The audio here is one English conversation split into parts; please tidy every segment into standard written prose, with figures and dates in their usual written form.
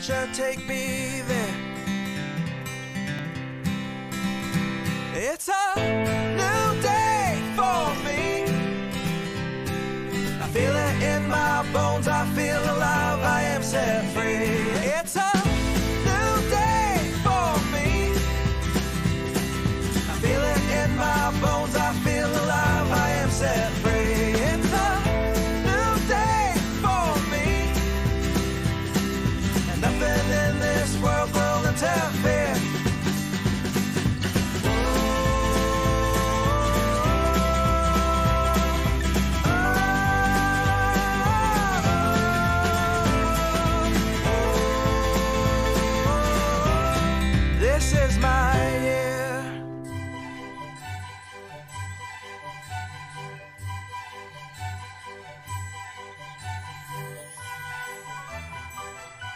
won't you take me there? It's a new day for me. I feel it in my bones, I feel alive, I am set free. It's a new day for me. I feel it in my bones, I feel alive, I am set free. It's a new day for me. And nothing in this world will interfere. This is my year.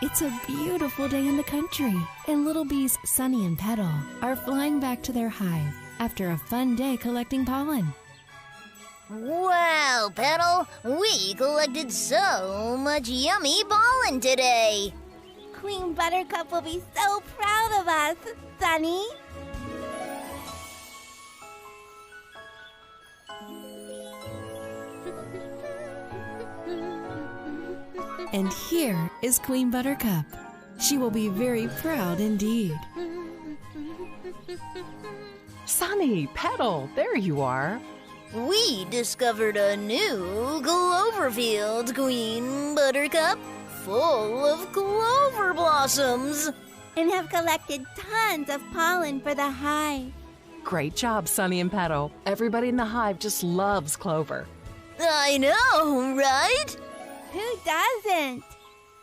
It's a beautiful day in the country, and Little Bees Sunny and Petal are flying back to their hive after a fun day collecting pollen. Wow, Petal, we collected so much yummy pollen today. Queen Buttercup will be so proud of us, Sunny. And here is Queen Buttercup. She will be very proud indeed. Sunny, Petal, there you are. We discovered a new clover field, Queen Buttercup, full of clover blossoms. And have collected tons of pollen for the hive. Great job, Sunny and Petal. Everybody in the hive just loves clover. I know, right? Who doesn't?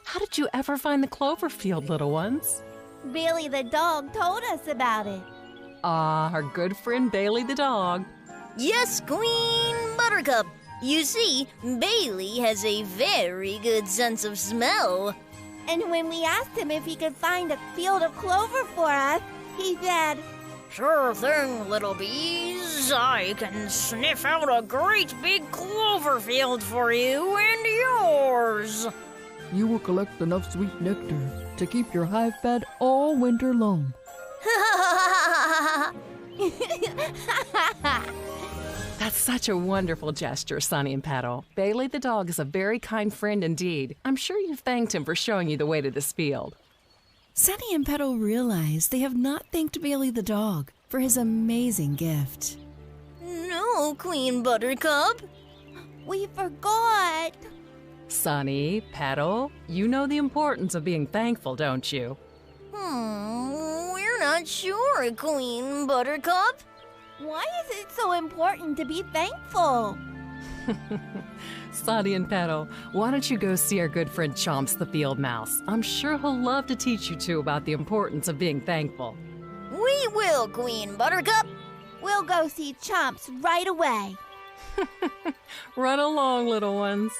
How did you ever find the clover field, little ones? Bailey the dog told us about it. Ah, our good friend Bailey the dog. Yes, Queen Buttercup. You see, Bailey has a very good sense of smell. And when we asked him if he could find a field of clover for us, he said, Sure thing, little bees. I can sniff out a great big clover field for you and yours. You will collect enough sweet nectar to keep your hive fed all winter long. That's such a wonderful gesture, Sunny and Petal. Bailey the dog is a very kind friend indeed. I'm sure you've thanked him for showing you the way to this field. Sunny and Petal realize they have not thanked Bailey the dog for his amazing gift. No, Queen Buttercup. we forgot. Sunny, Petal, you know the importance of being thankful, don't you? We're not sure, Queen Buttercup. Why is it so important to be thankful? Sunny and Petal, why don't you go see our good friend Chomps the field mouse? I'm sure he'll love to teach you two about the importance of being thankful. We will, Queen Buttercup. We'll go see Chomps right away. Run along, little ones.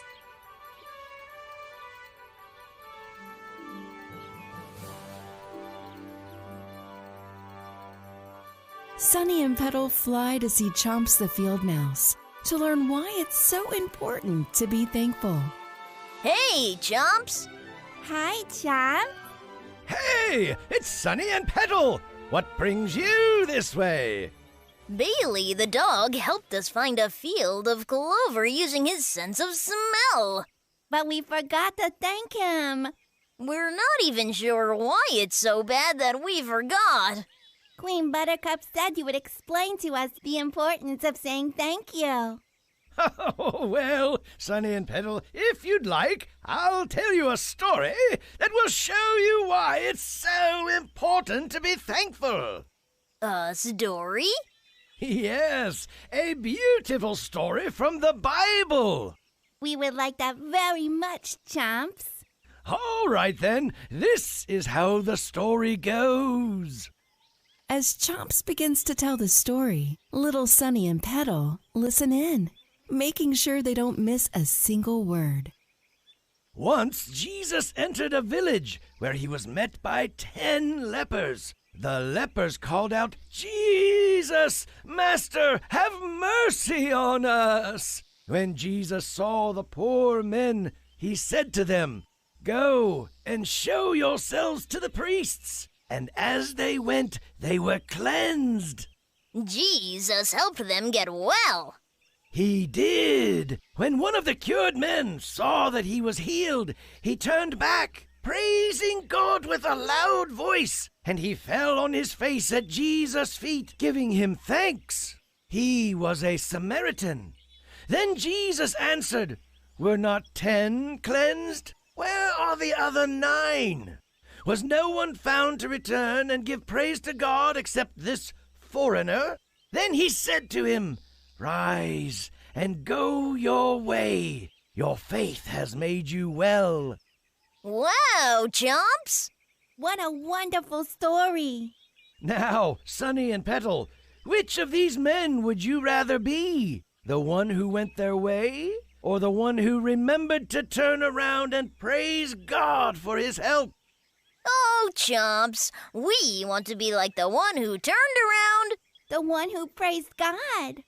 Sunny and Petal fly to see Chomps the field mouse to learn why it's so important to be thankful. Hey, Chomps. Hi, Chomps. Hey, it's Sunny and Petal. What brings you this way? Bailey the dog helped us find a field of clover using his sense of smell. But we forgot to thank him. We're not even sure why it's so bad that we forgot. Queen Buttercup said you would explain to us the importance of saying thank you. Oh, well, Sunny and Petal, if you'd like, I'll tell you a story that will show you why it's so important to be thankful. A story? Yes, a beautiful story from the Bible. We would like that very much, Chomps. All right, then. This is how the story goes. As Chomps begins to tell the story, little Sunny and Petal listen in, making sure they don't miss a single word. Once Jesus entered a village where he was met by 10 lepers. The lepers called out, "Jesus, Master, have mercy on us!" When Jesus saw the poor men, he said to them, Go and show yourselves to the priests. And as they went, they were cleansed. Jesus helped them get well. He did. When one of the cured men saw that he was healed, he turned back, praising God with a loud voice, and he fell on his face at Jesus' feet, giving him thanks. He was a Samaritan. Then Jesus answered, "Were not 10 cleansed? Where are the other 9? Was no one found to return and give praise to God except this foreigner?" Then he said to him, "Rise and go your way. Your faith has made you well." Wow, Chomps! What a wonderful story. Now, Sunny and Petal, which of these men would you rather be? The one who went their way, or the one who remembered to turn around and praise God for his help? Oh, Chomps, we want to be like the one who turned around. The one who praised God.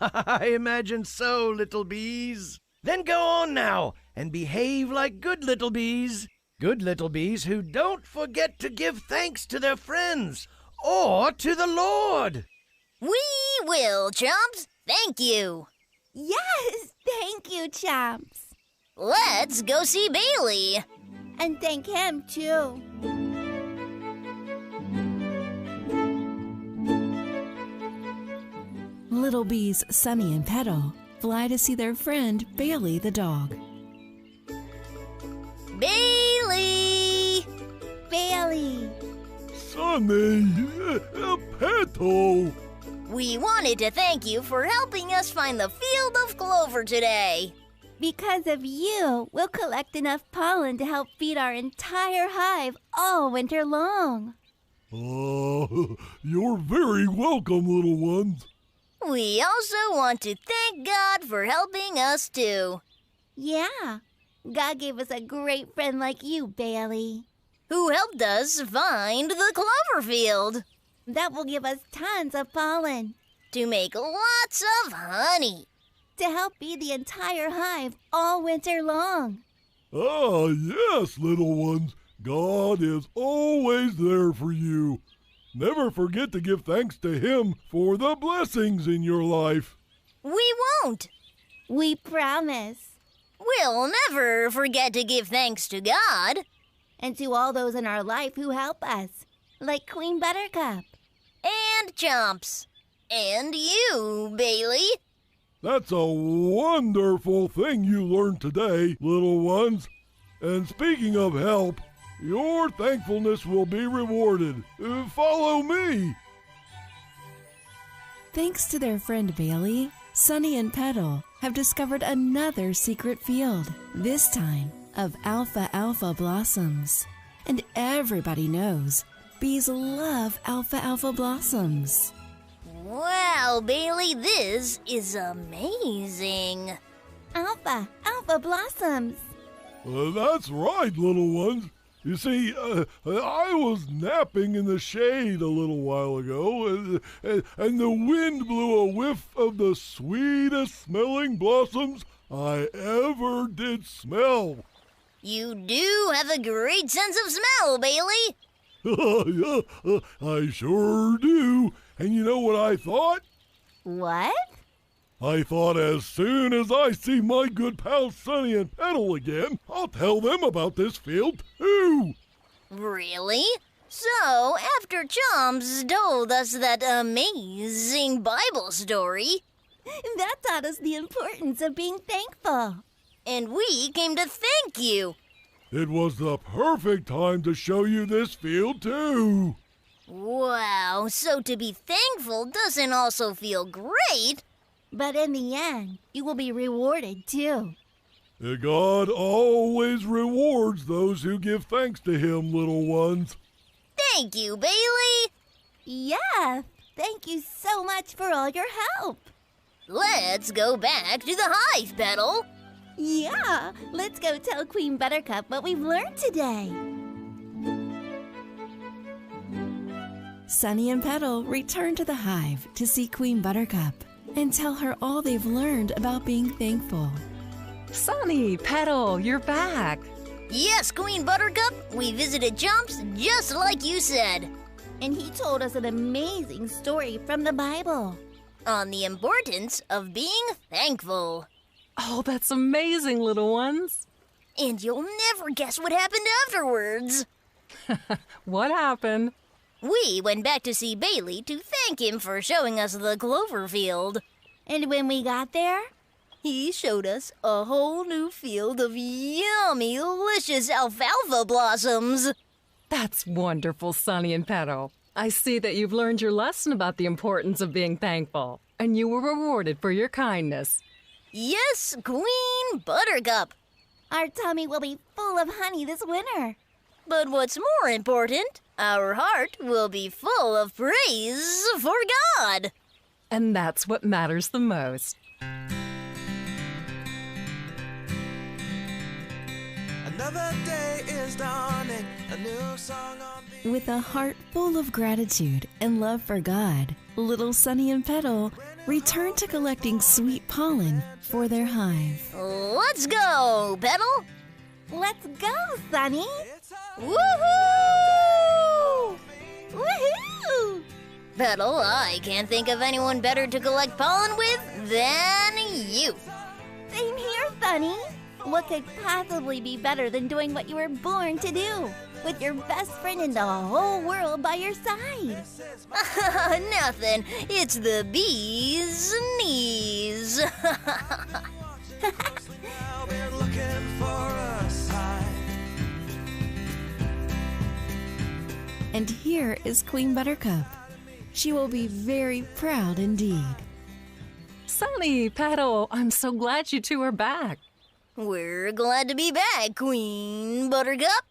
I imagine so, little bees. Then go on now and behave like good little bees. Good little bees who don't forget to give thanks to their friends or to the Lord. We will, Chomps. Thank you. Yes, thank you, Chomps. Let's go see Bailey. And thank him, too. Little bees Sunny and Petal fly to see their friend Bailey the dog. Bailey! Bailey. Sunny, Petal. We wanted to thank you for helping us find the field of clover today. Because of you, we'll collect enough pollen to help feed our entire hive all winter long. You're very welcome, little ones. We also want to thank God for helping us too. Yeah, God gave us a great friend like you, Bailey. Who helped us find the clover field. That will give us tons of pollen. To make lots of honey. To help feed the entire hive all winter long. Ah, yes, little ones. God is always there for you. Never forget to give thanks to Him for the blessings in your life. We won't. We promise. We'll never forget to give thanks to God. And to all those in our life who help us, like Queen Buttercup. And Chomps. And you, Bailey. That's a wonderful thing you learned today, little ones. And speaking of help, your thankfulness will be rewarded. Follow me. Thanks to their friend Bailey, Sunny and Petal have discovered another secret field, this time of alfalfa blossoms. And everybody knows bees love alfalfa blossoms. Wow, Bailey, this is amazing. Alpha blossoms. That's right, little ones. You see, I was napping in the shade a little while ago, and the wind blew a whiff of the sweetest smelling blossoms I ever did smell. You do have a great sense of smell, Bailey. Yeah, I sure do. And you know what I thought? What? I thought as soon as I see my good pals Sunny and Petal again, I'll tell them about this field too. Really? So, after Chomps told us that amazing Bible story, That taught us the importance of being thankful. and we came to thank you. It was the perfect time to show you this field too. Wow, so to be thankful doesn't also feel great? But in the end, you will be rewarded too. God always rewards those who give thanks to Him, little ones. Thank you, Bailey. Yeah, thank you so much for all your help. Let's go back to the hive, Petal. Yeah, let's go tell Queen Buttercup what we've learned today. Sunny and Petal return to the hive to see Queen Buttercup and tell her all they've learned about being thankful. Sunny, Petal, you're back. Yes, Queen Buttercup, we visited Chomps just like you said. And he told us an amazing story from the Bible. On the importance of being thankful. Oh, that's amazing, little ones. And you'll never guess what happened afterwards. What happened? We went back to see Bailey to thank him for showing us the clover field. And when we got there, He showed us a whole new field of yummy, delicious alfalfa blossoms. That's wonderful, Sunny and Petal. I see that you've learned your lesson about the importance of being thankful, and you were rewarded for your kindness. Yes, Queen Buttercup. our tummy will be full of honey this winter. But what's more important, our heart will be full of praise for God. And that's what matters the most. Another day is dawning, a new song on the... With a heart full of gratitude and love for God, little Sunny and Petal return to collecting sweet pollen for their hive. Let's go, Petal. Let's go, Sunny. Woohoo! Woohoo! Petal, I can't think of anyone better to collect pollen with than you. Same here, Sunny. What could possibly be better than doing what you were born to do? With your best friend in the whole world by your side. Nothing. It's the bee's knees. I'll be looking for a sign. And here is Queen Buttercup. She will be very proud indeed. Sunny, Petal, I'm so glad you two are back. We're glad to be back, Queen Buttercup.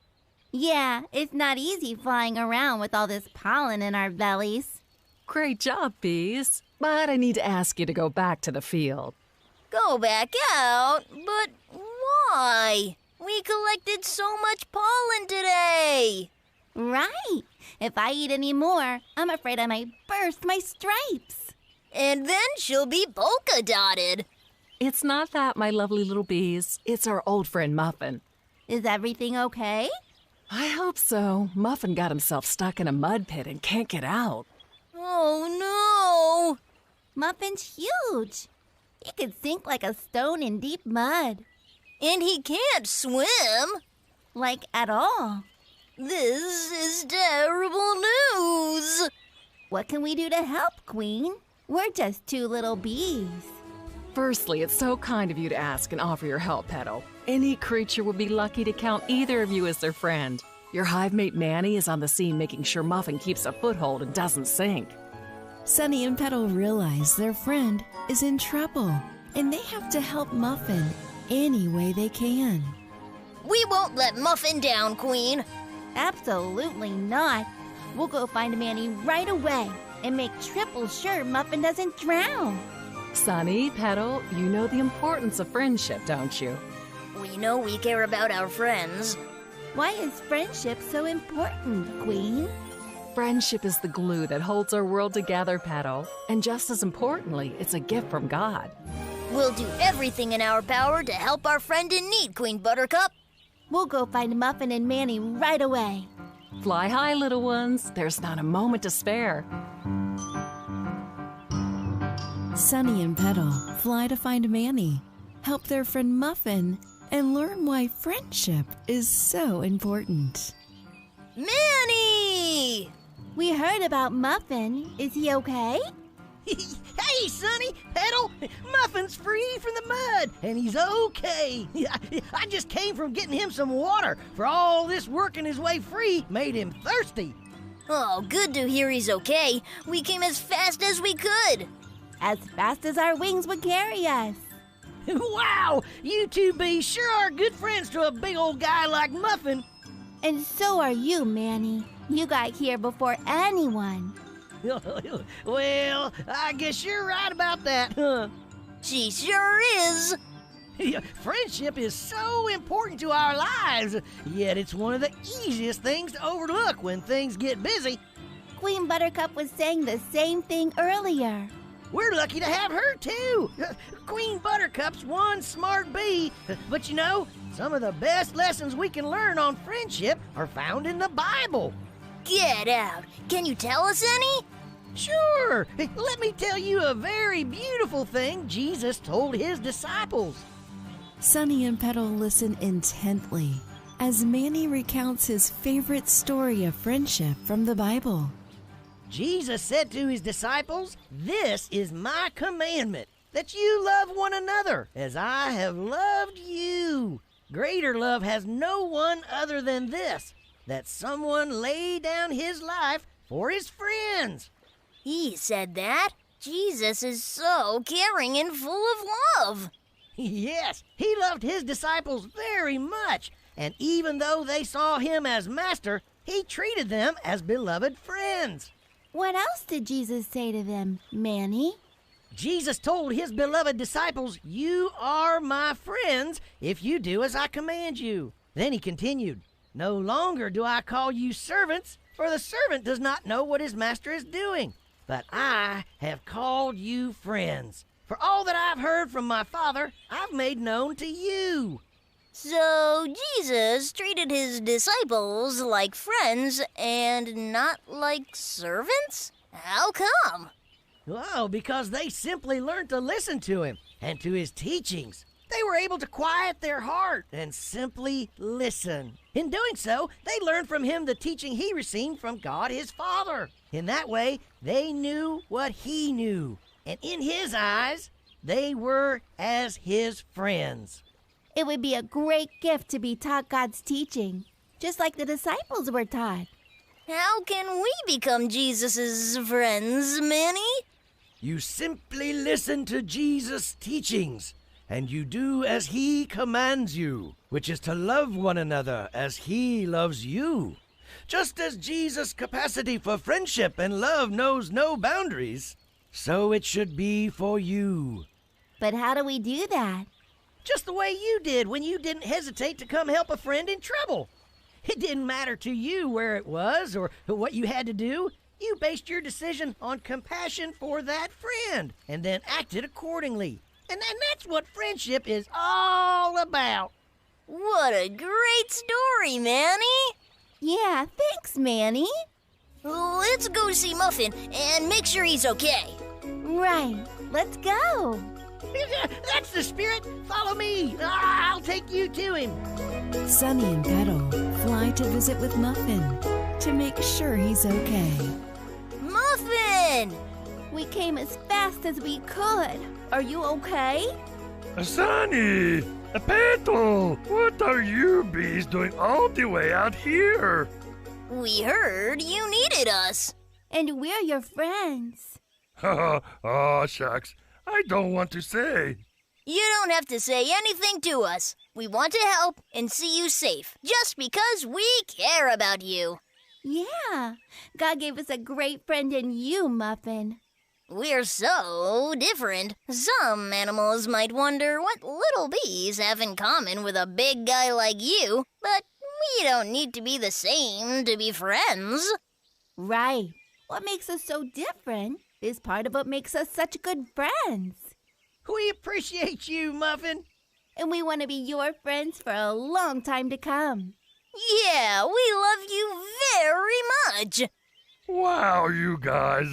Yeah, it's not easy flying around with all this pollen in our bellies. Great job, bees. But I need to ask you to go back to the field. Go back out? But why? We collected so much pollen today. Right. If I eat any more, I'm afraid I might burst my stripes. And then she'll be polka-dotted. It's not that, my lovely little bees. It's our old friend Muffin. Is everything okay? I hope so. Muffin got himself stuck in a mud pit and can't get out. Oh, no. Muffin's huge. He could sink like a stone in deep mud. And he can't swim. Like at all. This is terrible news. What can we do to help, Queen? We're just two little bees. Firstly, it's so kind of you to ask and offer your help, Petal. Any creature would be lucky to count either of you as their friend. Your hive mate Manny is on the scene making sure Muffin keeps a foothold and doesn't sink. Sunny and Petal realize their friend is in trouble, and they have to help Muffin any way they can. We won't let Muffin down, Queen. Absolutely not. We'll go find Manny right away and make triple sure Muffin doesn't drown. Sunny, Petal, you know the importance of friendship, don't you? We know we care about our friends. Why is friendship so important, Queen? Friendship is the glue that holds our world together, Petal. And just as importantly, it's a gift from God. We'll do everything in our power to help our friend in need, Queen Buttercup. We'll go find Muffin and Manny right away. Fly high, little ones. There's not a moment to spare. Sunny and Petal fly to find Manny, help their friend Muffin, and learn why friendship is so important. Manny! We heard about Muffin. Is he okay? Hey, Sonny, Petal, Muffin's free from the mud, and he's okay. I just came from getting him some water, for all this working his way free made him thirsty. Oh, good to hear he's okay. We came as fast as we could. As fast as our wings would carry us. Wow, you two bees sure are good friends to a big old guy like Muffin. And so are you, Manny. You got here before anyone. Well, I guess you're right about that, huh? She sure is. Friendship is so important to our lives, yet it's one of the easiest things to overlook when things get busy. Queen Buttercup was saying the same thing earlier. We're lucky to have her, too. Queen Buttercup's one smart bee. But you know, some of the best lessons we can learn on friendship are found in the Bible. Get out. Can you tell us any? Sure. Let me tell you a very beautiful thing Jesus told his disciples. Sunny and Petal listen intently as Manny recounts his favorite story of friendship from the Bible. Jesus said to his disciples, "This is my commandment, that you love one another as I have loved you. Greater love has no one other than this, that someone lay down his life for his friends." He said that. Jesus is so caring and full of love. Yes, he loved his disciples very much, and even though they saw him as master, he treated them as beloved friends. What else did Jesus say to them, Manny? Jesus told his beloved disciples, "You are my friends if you do as I command you." Then he continued, "No longer do I call you servants, for the servant does not know what his master is doing. But I have called you friends. For all that I've heard from my Father, I've made known to you." So Jesus treated his disciples like friends and not like servants? How come? Well, because they simply learned to listen to him and to his teachings. They were able to quiet their heart and simply listen. In doing so, they learned from him the teaching he received from God his Father. In that way, they knew what he knew. And in his eyes, they were as his friends. It would be a great gift to be taught God's teaching, just like the disciples were taught. How can we become Jesus' friends, Manny? You simply listen to Jesus' teachings, and you do as he commands you, which is to love one another as he loves you. Just as Jesus' capacity for friendship and love knows no boundaries, so it should be for you. But how do we do that? Just the way you did when you didn't hesitate to come help a friend in trouble. It didn't matter to you where it was or what you had to do. You based your decision on compassion for that friend and then acted accordingly. And that's what friendship is all about. What a great story, Manny! Yeah, thanks, Manny. Let's go see Muffin and make sure he's okay. Right, let's go. That's the spirit. Follow me. I'll take you to him. Sunny and Petal fly to visit with Muffin to make sure he's okay. Muffin! We came as fast as we could. Are you okay? Sunny! Petal! What are you bees doing all the way out here? We heard you needed us. And we're your friends. Oh, shucks. I don't want to say. You don't have to say anything to us. We want to help and see you safe, just because we care about you. Yeah, God gave us a great friend in you, Muffin. We're so different. Some animals might wonder what little bees have in common with a big guy like you, but we don't need to be the same to be friends. Right. What makes us so different is part of what makes us such good friends. We appreciate you, Muffin. And we want to be your friends for a long time to come. Yeah, we love you very much. Wow, you guys.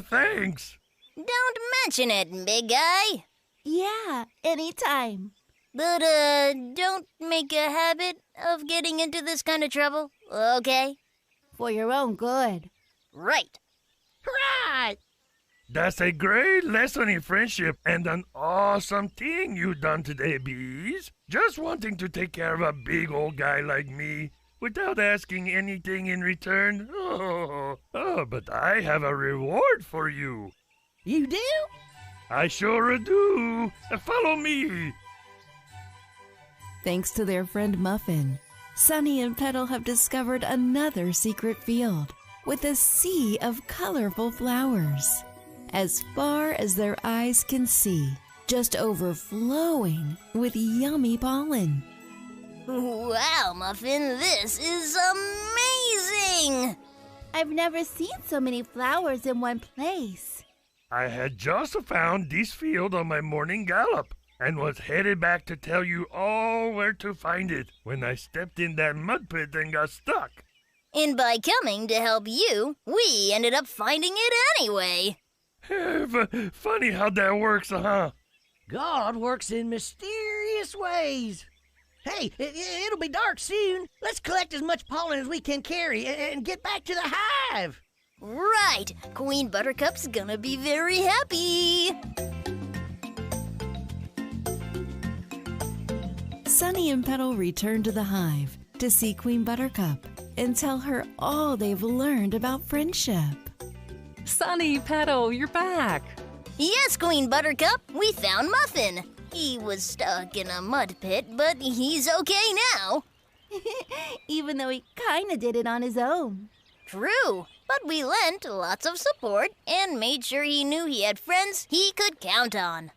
Thanks. Don't mention it, big guy. Yeah, anytime. But, don't make a habit of getting into this kind of trouble, okay? For your own good. Right. Right. That's a great lesson in friendship and an awesome thing you done today, bees. Just wanting to take care of a big old guy like me without asking anything in return. But I have a reward for you. You do? I sure do. Follow me. Thanks to their friend Muffin, Sunny and Petal have discovered another secret field with a sea of colorful flowers, as far as their eyes can see, just overflowing with yummy pollen. Wow, Muffin, this is amazing! I've never seen so many flowers in one place. I had just found this field on my morning gallop and was headed back to tell you all where to find it when I stepped in that mud pit and got stuck. And by coming to help you, we ended up finding it anyway. Funny how that works, huh? God works in mysterious ways. Hey, it'll be dark soon. Let's collect as much pollen as we can carry and get back to the hive. Right! Queen Buttercup's gonna be very happy! Sunny and Petal return to the hive to see Queen Buttercup and tell her all they've learned about friendship. Sunny, Petal, you're back. Yes, Queen Buttercup, we found Muffin. He was stuck in a mud pit, but he's okay now. Even though he kinda did it on his own. True, but we lent lots of support and made sure he knew he had friends he could count on.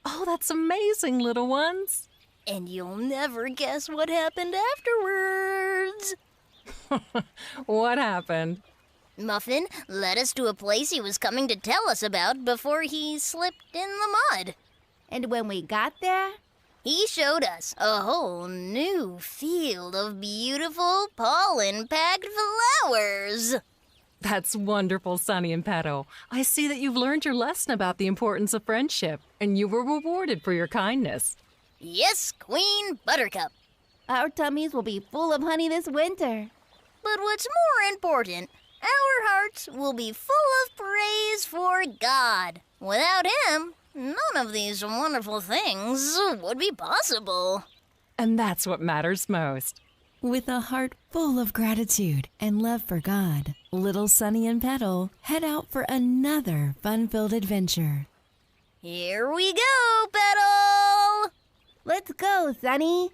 Oh, that's amazing, little ones. And you'll never guess what happened afterwards. What happened? Muffin led us to a place he was coming to tell us about before he slipped in the mud. And when we got there, He showed us a whole new field of beautiful pollen-packed flowers. That's wonderful, Sunny and Petal. I see that you've learned your lesson about the importance of friendship, and you were rewarded for your kindness. Yes, Queen Buttercup. our tummies will be full of honey this winter. But what's more important, our hearts will be full of praise for God. Without Him, none of these wonderful things would be possible. And that's what matters most. With a heart full of gratitude and love for God, little Sunny and Petal head out for another fun-filled adventure. Here we go, Petal! Let's go, Sunny.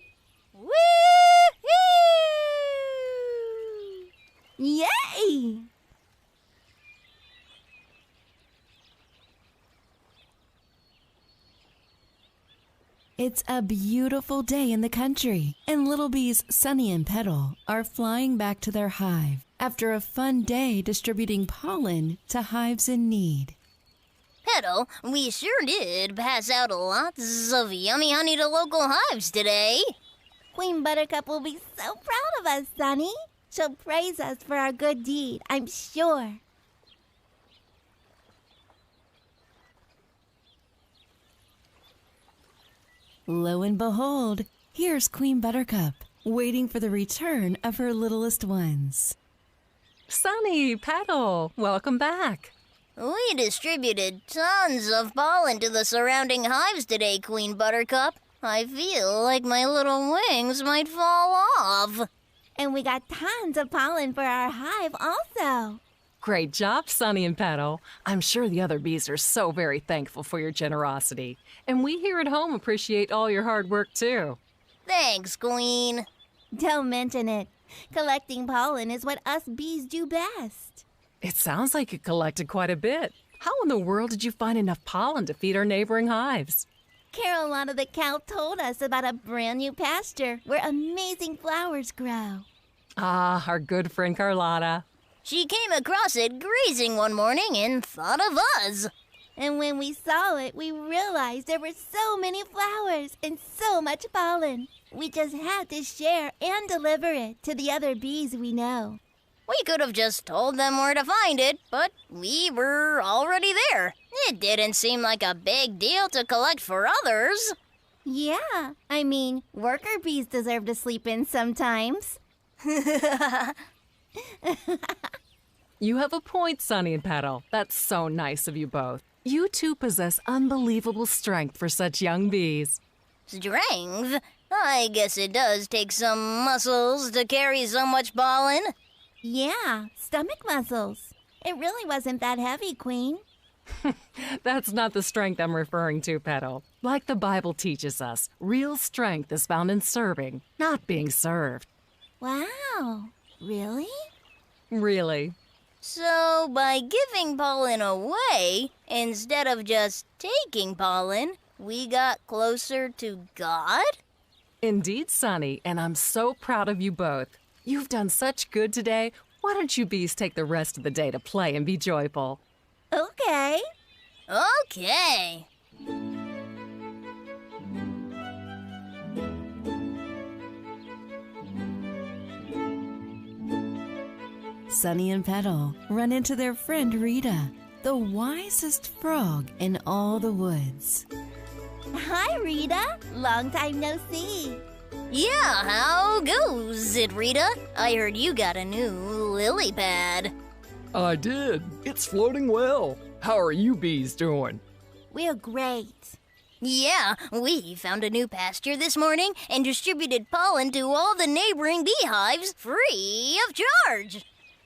Woo-hoo! Yay! It's a beautiful day in the country, and little bees Sunny and Petal are flying back to their hive after a fun day distributing pollen to hives in need. Petal, we sure did pass out lots of yummy honey to local hives today. Queen Buttercup will be so proud of us, Sunny. She'll praise us for our good deed, I'm sure. Lo and behold, here's Queen Buttercup, waiting for the return of her littlest ones. Sunny, Petal, welcome back. We distributed tons of pollen to the surrounding hives today, Queen Buttercup. I feel like my little wings might fall off. And we got tons of pollen for our hive also. Great job, Sunny and Petal. I'm sure the other bees are so very thankful for your generosity. And we here at home appreciate all your hard work, too. Thanks, Queen. Don't mention it. Collecting pollen is what us bees do best. It sounds like you collected quite a bit. How in the world did you find enough pollen to feed our neighboring hives? Carolina the cow told us about a brand new pasture where amazing flowers grow. Ah, our good friend Carlotta. She came across it grazing one morning and thought of us. And when we saw it, we realized there were so many flowers and so much pollen. We just had to share and deliver it to the other bees we know. We could have just told them where to find it, but we were already there. It didn't seem like a big deal to collect for others. Yeah, I mean, worker bees deserve to sleep in sometimes. You have a point, Sunny and Petal. That's so nice of you both. You two possess unbelievable strength for such young bees. Strength? I guess it does take some muscles to carry so much pollen. Yeah, stomach muscles. It really wasn't that heavy, Queen. That's not the strength I'm referring to, Petal. Like the Bible teaches us, real strength is found in serving, not being served. Wow, really? Really? So, by giving pollen away, instead of just taking pollen, we got closer to God? Indeed, Sunny, and I'm so proud of you both. You've done such good today. Why don't you bees take the rest of the day to play and be joyful? Okay. Okay. Sunny and Petal run into their friend Rita, the wisest frog in all the woods. Hi, Rita. Long time no see. Yeah, how goes it, Rita? I heard you got a new lily pad. I did. It's floating well. How are you bees doing? We're great. Yeah, we found a new pasture this morning and distributed pollen to all the neighboring beehives free of charge.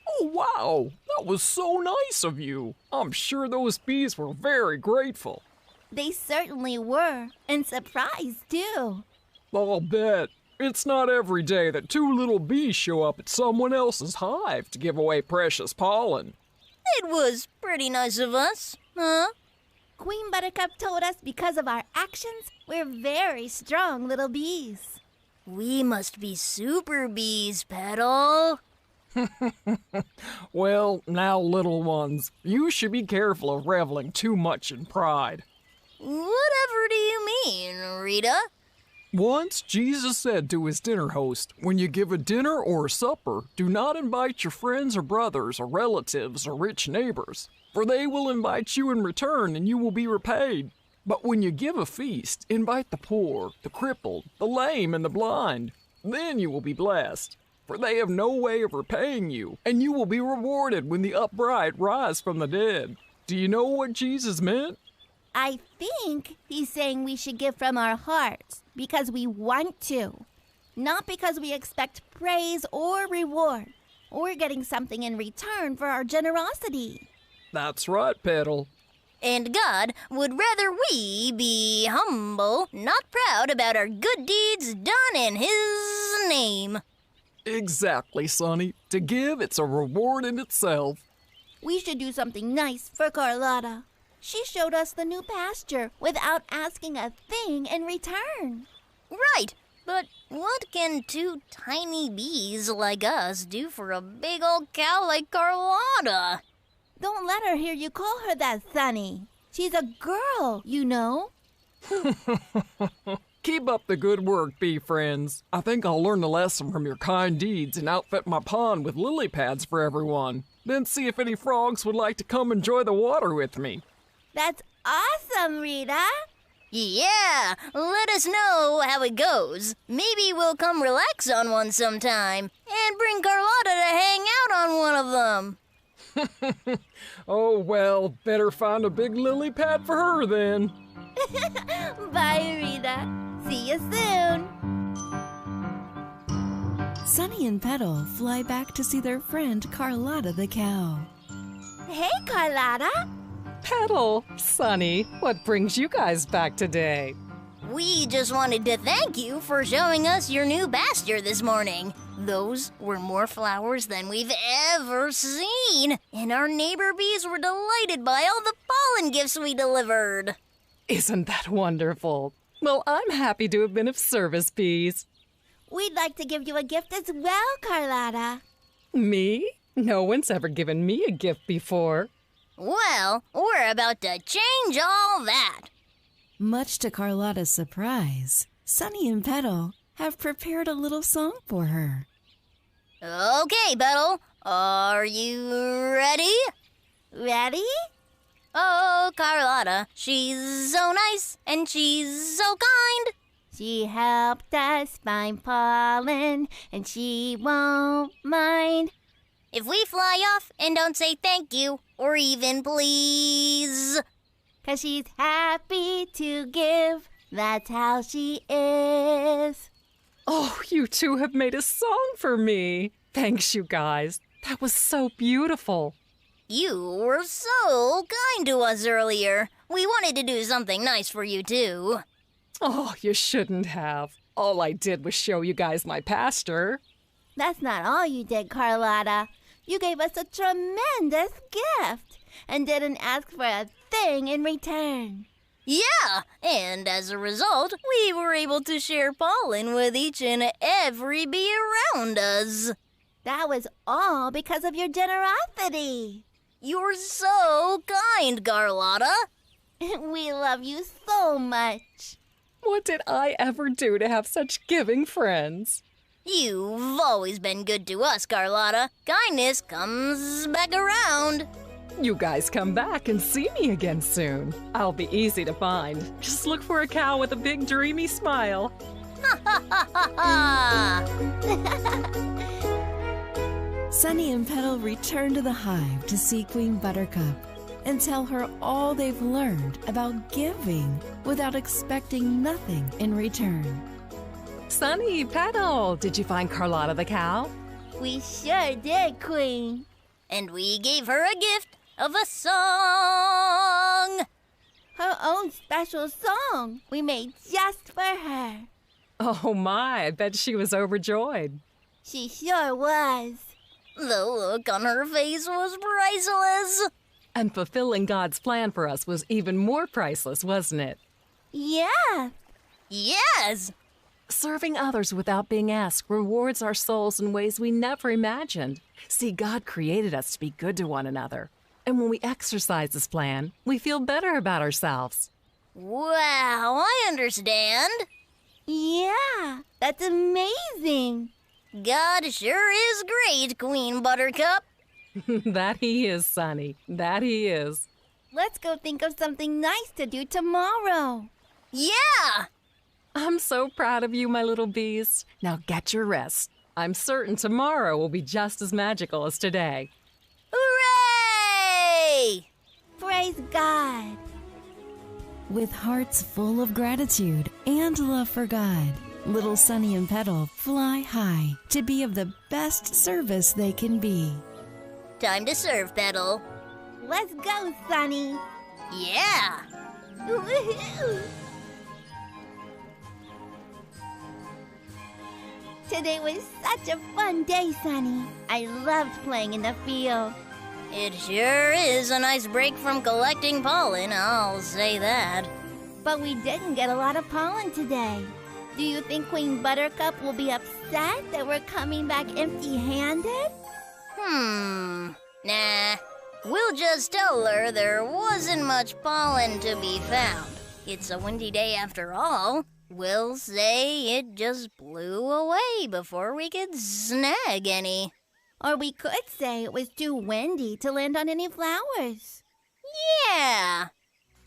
Oh, wow. That was so nice of you. I'm sure those bees were very grateful. They certainly were, and surprised, too. I'll bet. It's not every day that two little bees show up at someone else's hive to give away precious pollen. It was pretty nice of us, huh? Queen Buttercup told us because of our actions, we're very strong little bees. We must be super bees, Petal. Well, now, little ones, you should be careful of reveling too much in pride. Whatever do you mean, Rita? Once, Jesus said to his dinner host, when you give a dinner or a supper, do not invite your friends or brothers or relatives or rich neighbors, for they will invite you in return and you will be repaid. But when you give a feast, invite the poor, the crippled, the lame, and the blind. Then you will be blessed, for they have no way of repaying you, and you will be rewarded when the upright rise from the dead. Do you know what Jesus meant? I think he's saying we should give from our hearts because we want to, not because we expect praise or reward, or getting something in return for our generosity. That's right, Petal. And God would rather we be humble, not proud about our good deeds done in His name. Exactly, Sonny. To give, it's a reward in itself. We should do something nice for Carlotta. She showed us the new pasture without asking a thing in return. Right, but what can two tiny bees like us do for a big old cow like Carlotta? Don't let her hear you call her that, Sonny. She's a girl, you know. Keep up the good work, bee friends. I think I'll learn a lesson from your kind deeds and outfit my pond with lily pads for everyone. Then see if any frogs would like to come enjoy the water with me. That's awesome, Rita. Yeah, let us know how it goes. Maybe we'll come relax on one sometime and bring Carlotta to hang out on one of them. Oh, well, better find a big lily pad for her then. Bye, Rita. See you soon. Sunny and Petal fly back to see their friend Carlotta the cow. Hey, Carlotta. Petal, Sunny, what brings you guys back today? We just wanted to thank you for showing us your new pasture this morning. Those were more flowers than we've ever seen, and our neighbor bees were delighted by all the pollen gifts we delivered. Isn't that wonderful? Well, I'm happy to have been of service, bees. We'd like to give you a gift as well, Carlotta. Me? No one's ever given me a gift before. Well, we're about to change all that. Much to Carlotta's surprise, Sunny and Petal have prepared a little song for her. Okay, Petal, are you ready? Ready? Oh, Carlotta, she's so nice and she's so kind. She helped us find pollen, and she won't mind. If we fly off and don't say thank you or even please. 'Cause she's happy to give, that's how she is. Oh, you two have made a song for me. Thanks, you guys. That was so beautiful. You were so kind to us earlier. We wanted to do something nice for you, too. Oh, you shouldn't have. All I did was show you guys my pasture. That's not all you did, Carlotta. You gave us a tremendous gift and didn't ask for a thing in return. Yeah, and as a result, we were able to share pollen with each and every bee around us. That was all because of your generosity. You're so kind, Carlotta. We love you so much. What did I ever do to have such giving friends? You've always been good to us, Carlotta. Kindness comes back around. You guys come back and see me again soon. I'll be easy to find. Just look for a cow with a big dreamy smile. Ha ha ha ha ha! Sunny and Petal return to the hive to see Queen Buttercup and tell her all they've learned about giving without expecting nothing in return. Sunny, Petal, did you find Carlotta the cow? We sure did, Queen. And we gave her a gift of a song. Her own special song we made just for her. Oh my, I bet she was overjoyed. She sure was. The look on her face was priceless. And fulfilling God's plan for us was even more priceless, wasn't it? Yeah. Yes. Serving others without being asked rewards our souls in ways we never imagined. See, God created us to be good to one another. And when we exercise this plan, we feel better about ourselves. Wow, I understand. Yeah, that's amazing. God sure is great, Queen Buttercup. That he is, Sunny. That he is. Let's go think of something nice to do tomorrow. Yeah! I'm so proud of you, my little bees. Now get your rest. I'm certain tomorrow will be just as magical as today. Hooray! Praise God. With hearts full of gratitude and love for God, little Sunny and Petal fly high to be of the best service they can be. Time to serve, Petal. Let's go, Sunny. Yeah! Today was such a fun day, Sunny. I loved playing in the field. It sure is a nice break from collecting pollen, I'll say that. But we didn't get a lot of pollen today. Do you think Queen Buttercup will be upset that we're coming back empty-handed? Nah. We'll just tell her there wasn't much pollen to be found. It's a windy day after all. We'll say it just blew away before we could snag any. Or we could say it was too windy to land on any flowers. Yeah!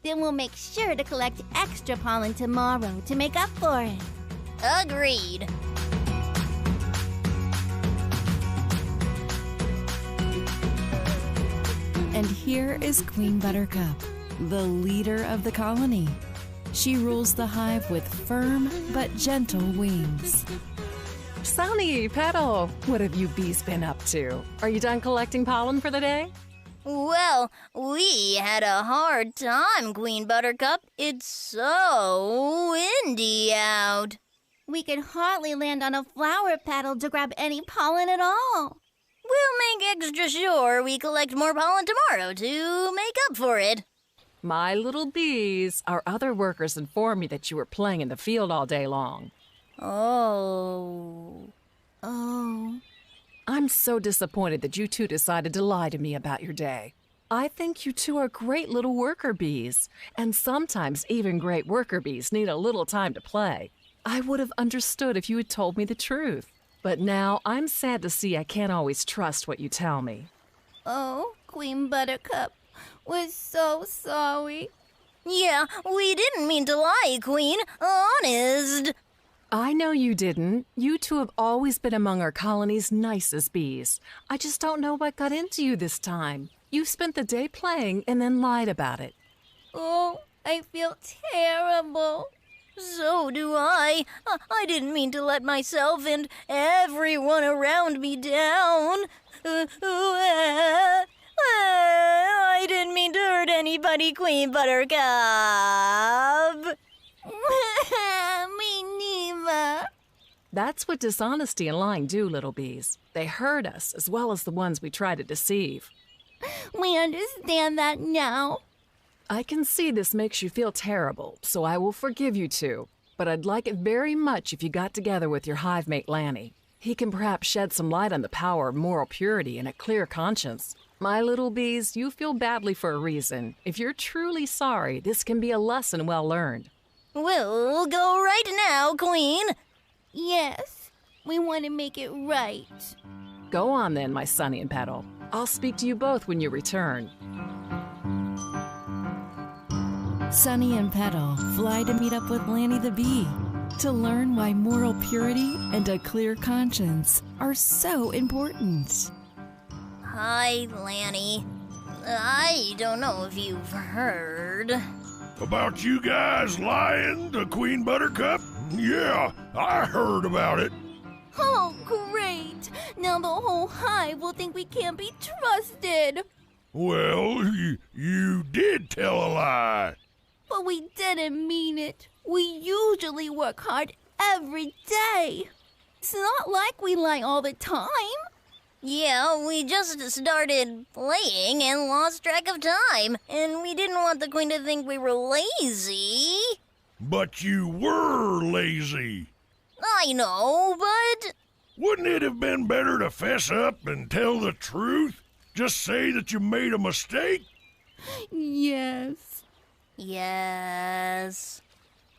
Then we'll make sure to collect extra pollen tomorrow to make up for it. Agreed. And here is Queen Buttercup, the leader of the colony. She rules the hive with firm but gentle wings. Sunny, Petal, what have you bees been up to? Are you done collecting pollen for the day? Well, we had a hard time, Queen Buttercup. It's so windy out. We could hardly land on a flower petal to grab any pollen at all. We'll make extra sure we collect more pollen tomorrow to make up for it. My little bees, our other workers informed me that you were playing in the field all day long. Oh. I'm so disappointed that you two decided to lie to me about your day. I think you two are great little worker bees, and sometimes even great worker bees need a little time to play. I would have understood if you had told me the truth. But now I'm sad to see I can't always trust what you tell me. Oh, Queen Buttercup, we're so sorry. Yeah, we didn't mean to lie, Queen. Honest. I know you didn't. You two have always been among our colony's nicest bees. I just don't know what got into you this time. You spent the day playing and then lied about it. Oh, I feel terrible. So do I. I didn't mean to let myself and everyone around me down. I didn't mean to hurt anybody, Queen Buttercup. Me neither. That's what dishonesty and lying do, little bees. They hurt us as well as the ones we try to deceive. We understand that now. I can see this makes you feel terrible, so I will forgive you two. But I'd like it very much if you got together with your hive mate, Lanny. He can perhaps shed some light on the power of moral purity and a clear conscience. My little bees, you feel badly for a reason. If you're truly sorry, this can be a lesson well learned. We'll go right now, Queen. Yes, we want to make it right. Go on then, my Sunny and Petal. I'll speak to you both when you return. Sunny and Petal fly to meet up with Lanny the bee to learn why moral purity and a clear conscience are so important. Hi, Lanny. I don't know if you've heard. About you guys lying to Queen Buttercup? Yeah, I heard about it. Oh, great! Now the whole hive will think we can't be trusted. Well, you did tell a lie. But we didn't mean it. We usually work hard every day. It's not like we lie all the time. Yeah, we just started playing and lost track of time, and we didn't want the Queen to think we were lazy. But you were lazy. I know, but... Wouldn't it have been better to fess up and tell the truth? Just say that you made a mistake? Yes. Yes.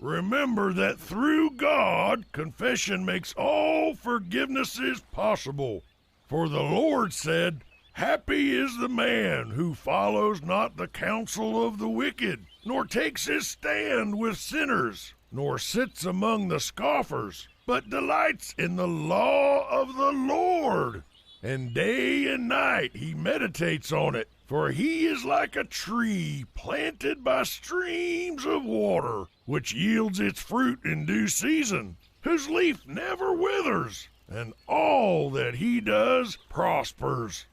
Remember that through God, confession makes all forgivenesses possible. For the Lord said, "Happy is the man who follows not the counsel of the wicked, nor takes his stand with sinners, nor sits among the scoffers, but delights in the law of the Lord. And day and night he meditates on it. For he is like a tree planted by streams of water, which yields its fruit in due season, whose leaf never withers, and all that he does prospers."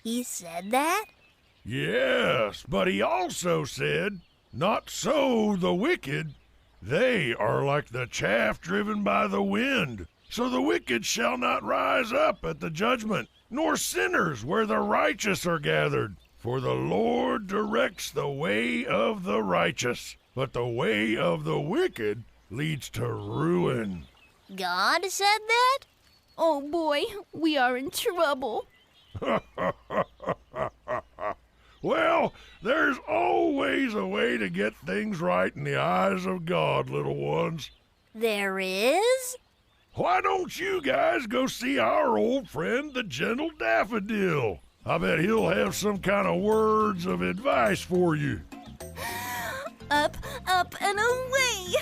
He said that? Yes, but he also said, "Not so the wicked. They are like the chaff driven by the wind. So the wicked shall not rise up at the judgment, nor sinners where the righteous are gathered. For the Lord directs the way of the righteous, but the way of the wicked leads to ruin." God said that? Oh boy, we are in trouble. Well, there's always a way to get things right in the eyes of God, little ones. There is? Why don't you guys go see our old friend, the gentle Daffodil? I bet he'll have some kind of words of advice for you. Up, up, and away!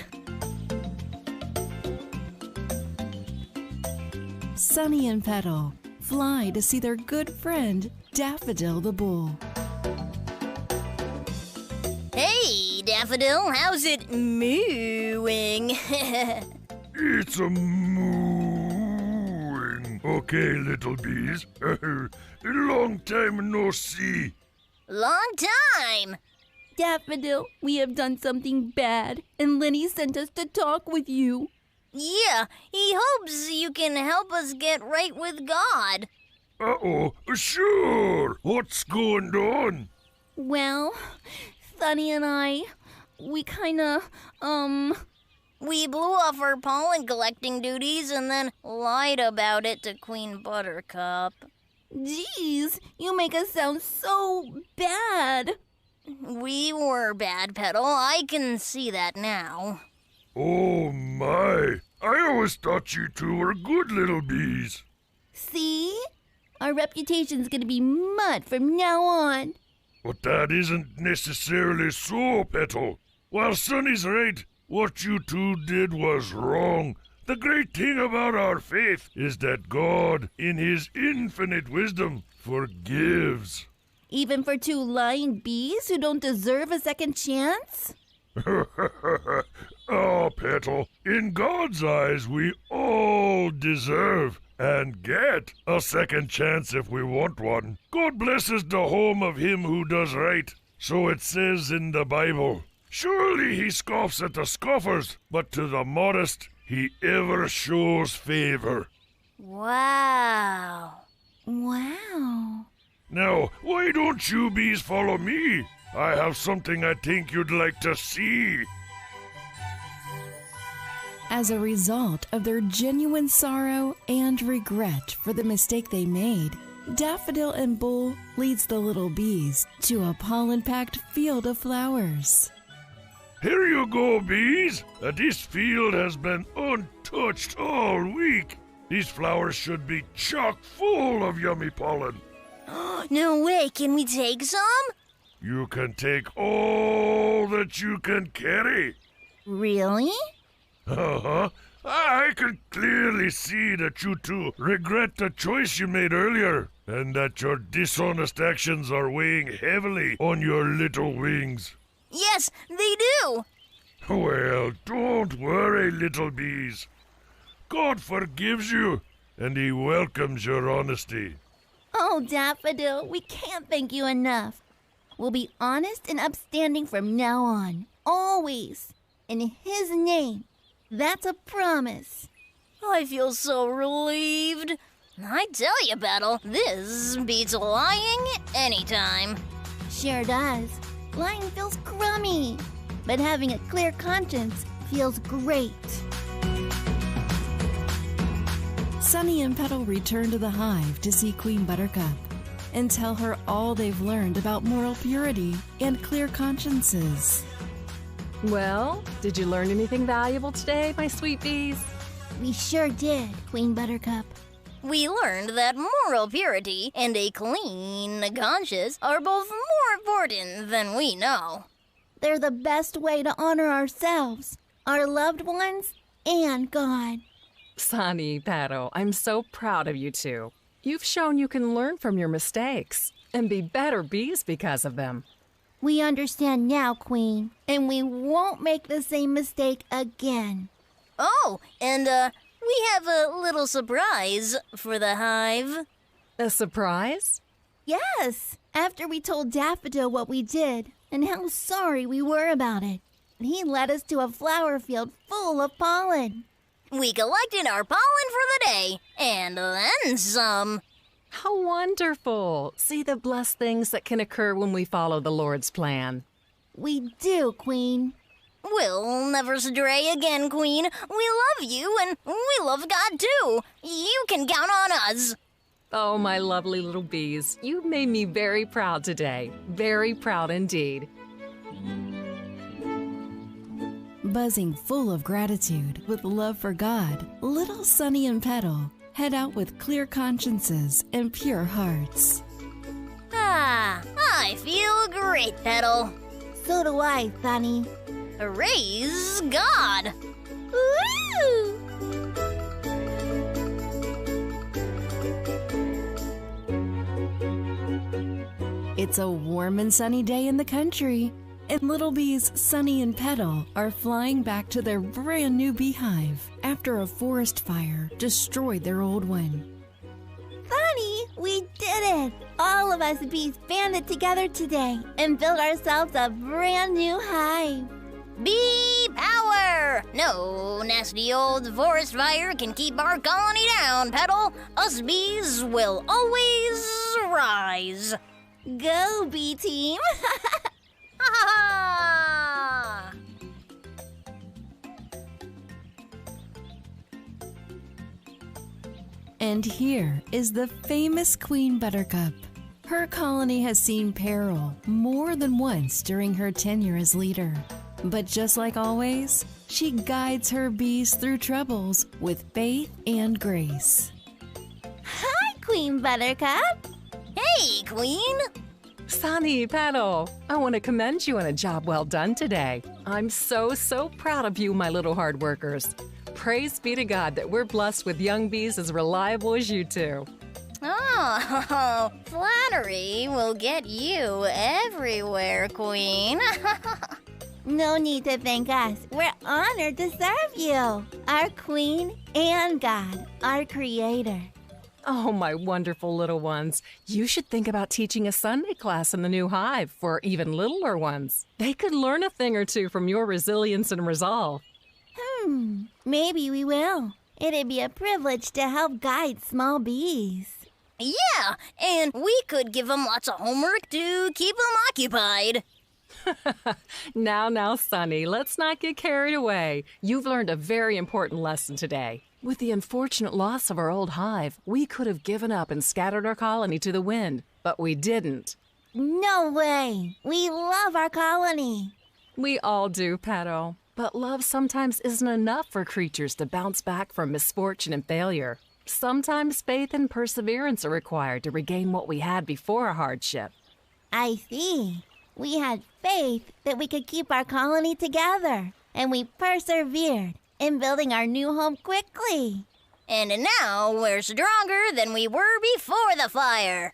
Sunny and Petal fly to see their good friend, Daffodil the bull. Hey, Daffodil, how's it mooing? It's a mooing. Okay, little bees. Long time no see. Long time. Daffodil, we have done something bad, and Lenny sent us to talk with you. Yeah, he hopes you can help us get right with God. Uh-oh, sure. What's going on? Well, Sunny and I, we We blew off our pollen collecting duties and then lied about it to Queen Buttercup. Geez, you make us sound so bad. We were bad, Petal. I can see that now. Oh my, I always thought you two were good little bees. See? Our reputation's gonna be mud from now on. But that isn't necessarily so, Petal. While Sunny's right, what you two did was wrong. The great thing about our faith is that God, in his infinite wisdom, forgives. Even for two lying bees who don't deserve a second chance? Oh, Petal, in God's eyes, we all deserve and get a second chance if we want one. God blesses the home of him who does right. So it says in the Bible. Surely he scoffs at the scoffers, but to the modest he ever shows favor. Wow. Wow. Now, why don't you bees follow me? I have something I think you'd like to see. As a result of their genuine sorrow and regret for the mistake they made, Daffodil and Bull leads the little bees to a pollen-packed field of flowers. Here you go, bees. This field has been untouched all week. These flowers should be chock full of yummy pollen. No way, can we take some? You can take all that you can carry. Really? Uh-huh. I can clearly see that you two regret the choice you made earlier, and that your dishonest actions are weighing heavily on your little wings. Yes, they do. Well, don't worry, little bees. God forgives you, and He welcomes your honesty. Oh, Daffodil, we can't thank you enough. We'll be honest and upstanding from now on, always. In His name. That's a promise. I feel so relieved. I tell you, Petal, this beats lying anytime. Sure does. Lying feels crummy, but having a clear conscience feels great. Sunny and Petal return to the hive to see Queen Buttercup and tell her all they've learned about moral purity and clear consciences. Well, did you learn anything valuable today, my sweet bees? We sure did, Queen Buttercup. We learned that moral purity and a clean conscience are both more important than we know. They're the best way to honor ourselves, our loved ones, and God. Sunny, Petal, I'm so proud of you two. You've shown you can learn from your mistakes and be better bees because of them. We understand now, Queen, and we won't make the same mistake again. Oh, and we have a little surprise for the hive. A surprise? Yes, after we told Daffodil what we did and how sorry we were about it, he led us to a flower field full of pollen. We collected our pollen for the day, and then some. How wonderful! See the blessed things that can occur when we follow the Lord's plan. We do, Queen. We'll never stray again, Queen. We love you, and we love God, too. You can count on us. Oh, my lovely little bees, you made me very proud today. Very proud indeed. Buzzing full of gratitude with love for God, little Sunny and Petal head out with clear consciences and pure hearts. Ah, I feel great, Petal. So do I, Sunny. Praise God. Woo! It's a warm and sunny day in the country, and little bees Sunny and Petal are flying back to their brand new beehive after a forest fire destroyed their old one. Sunny, we did it! All of us bees banded together today and built ourselves a brand new hive. Bee power! No nasty old forest fire can keep our colony down, Petal. Us bees will always rise. Go, bee team! Ha! And here is the famous Queen Buttercup. Her colony has seen peril more than once during her tenure as leader. But just like always, she guides her bees through troubles with faith and grace. Hi, Queen Buttercup! Hey, Queen! Sunny, Petal, I want to commend you on a job well done today. I'm so proud of you, my little hard workers. Praise be to God that we're blessed with young bees as reliable as you two. Oh, flattery will get you everywhere, Queen. No need to thank us. We're honored to serve you, our Queen and God, our Creator. Oh, my wonderful little ones. You should think about teaching a Sunday class in the new hive for even littler ones. They could learn a thing or two from your resilience and resolve. Maybe we will. It'd be a privilege to help guide small bees. Yeah, and we could give them lots of homework to keep them occupied. Now, Sunny, let's not get carried away. You've learned a very important lesson today. With the unfortunate loss of our old hive, we could have given up and scattered our colony to the wind, but we didn't. No way! We love our colony. We all do, Petal. But love sometimes isn't enough for creatures to bounce back from misfortune and failure. Sometimes faith and perseverance are required to regain what we had before a hardship. I see. We had faith that we could keep our colony together, and we persevered in building our new home quickly. And now we're stronger than we were before the fire.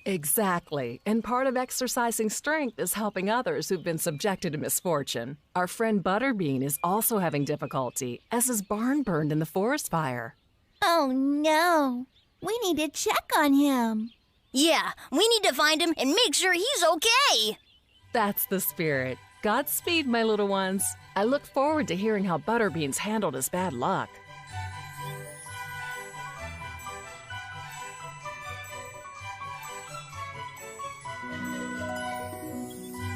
Exactly. And part of exercising strength is helping others who've been subjected to misfortune. Our friend Butterbean is also having difficulty, as his barn burned in the forest fire. Oh no! We need to check on him. Yeah, we need to find him and make sure he's okay. That's the spirit. Godspeed, my little ones. I look forward to hearing how Butterbean's handled his bad luck.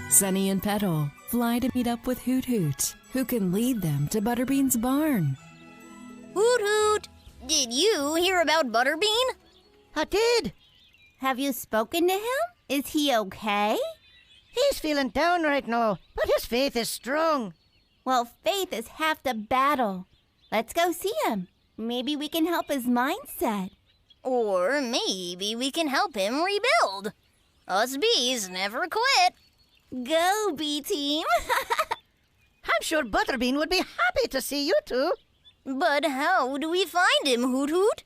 Sunny and Petal fly to meet up with Hoot Hoot, who can lead them to Butterbean's barn. Hoot Hoot! Did you hear about Butterbean? I did. Have you spoken to him? Is he okay? He's feeling down right now, but his faith is strong. Well, faith is half the battle. Let's go see him. Maybe we can help his mindset. Or maybe we can help him rebuild. Us bees never quit. Go, bee team! I'm sure Butterbean would be happy to see you two. But how do we find him, Hoot Hoot?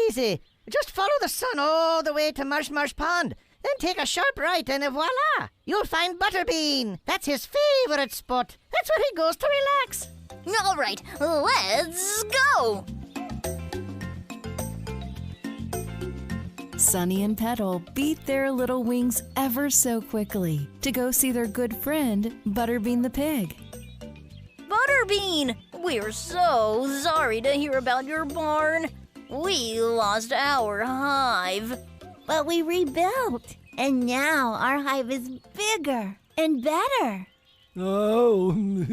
Easy. Just follow the sun all the way to Marsh Marsh Pond. Then take a sharp right and voila! You'll find Butterbean. That's his favorite spot. That's where he goes to relax. All right, let's go! Sunny and Petal beat their little wings ever so quickly to go see their good friend, Butterbean the pig. Butterbean! We're so sorry to hear about your barn. We lost our hive. But we rebuilt, and now our hive is bigger and better. Oh,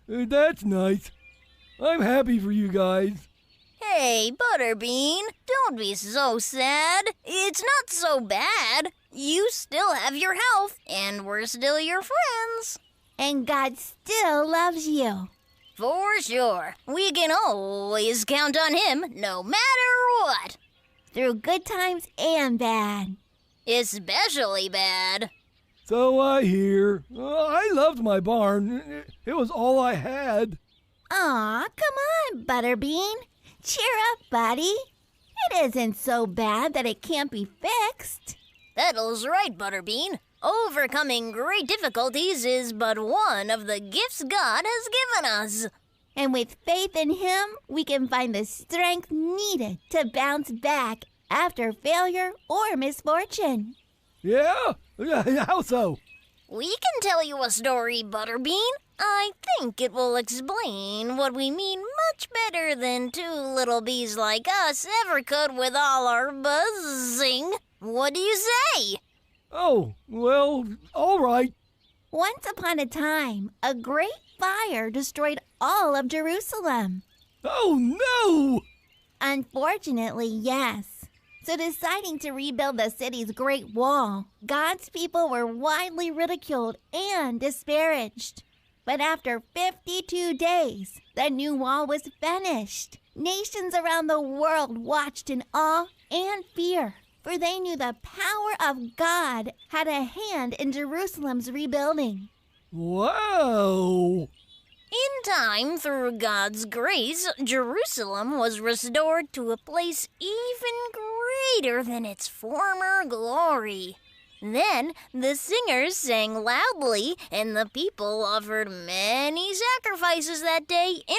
that's nice. I'm happy for you guys. Hey, Butterbean, don't be so sad. It's not so bad. You still have your health, and we're still your friends. And God still loves you. For sure. We can always count on him, no matter what. Through good times and bad. Especially bad. So I hear. I loved my barn. It was all I had. Aw, come on, Butterbean. Cheer up, buddy. It isn't so bad that it can't be fixed. Petal's right, Butterbean. Overcoming great difficulties is but one of the gifts God has given us. And with faith in Him, we can find the strength needed to bounce back after failure or misfortune. Yeah? How so? We can tell you a story, Butterbean. I think it will explain what we mean much better than two little bees like us ever could with all our buzzing. What do you say? Oh, well, all right. Once upon a time, a great fire destroyed all of Jerusalem. Oh, no! Unfortunately, yes. So deciding to rebuild the city's great wall, God's people were widely ridiculed and disparaged. But after 52 days, the new wall was finished. Nations around the world watched in awe and fear, for they knew the power of God had a hand in Jerusalem's rebuilding. Wow! In time, through God's grace, Jerusalem was restored to a place even greater than its former glory. Then the singers sang loudly, and the people offered many sacrifices that day and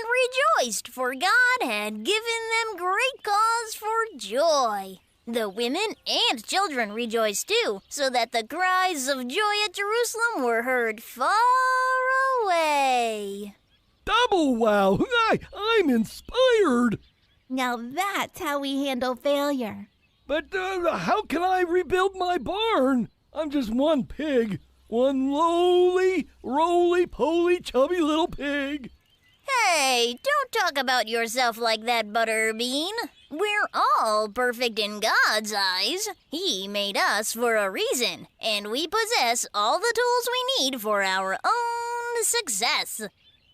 rejoiced, for God had given them great cause for joy. The women and children rejoiced too, so that the cries of joy at Jerusalem were heard far away. Double wow! I'm inspired! Now that's how we handle failure. But how can I rebuild my barn? I'm just one pig. One lowly, roly-poly, chubby little pig. Hey, don't talk about yourself like that, Butterbean. We're all perfect in God's eyes. He made us for a reason, and we possess all the tools we need for our own success.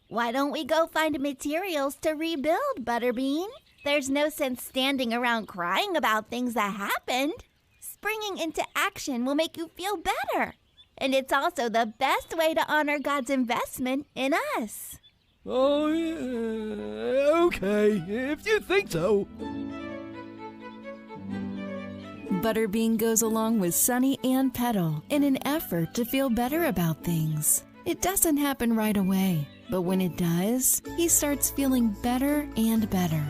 Why don't we go find materials to rebuild, Butterbean? There's no sense standing around crying about things that happened. Springing into action will make you feel better. And it's also the best way to honor God's investment in us. Oh, yeah. Okay, if you think so. Butterbean goes along with Sunny and Petal in an effort to feel better about things. It doesn't happen right away, but when it does, he starts feeling better and better.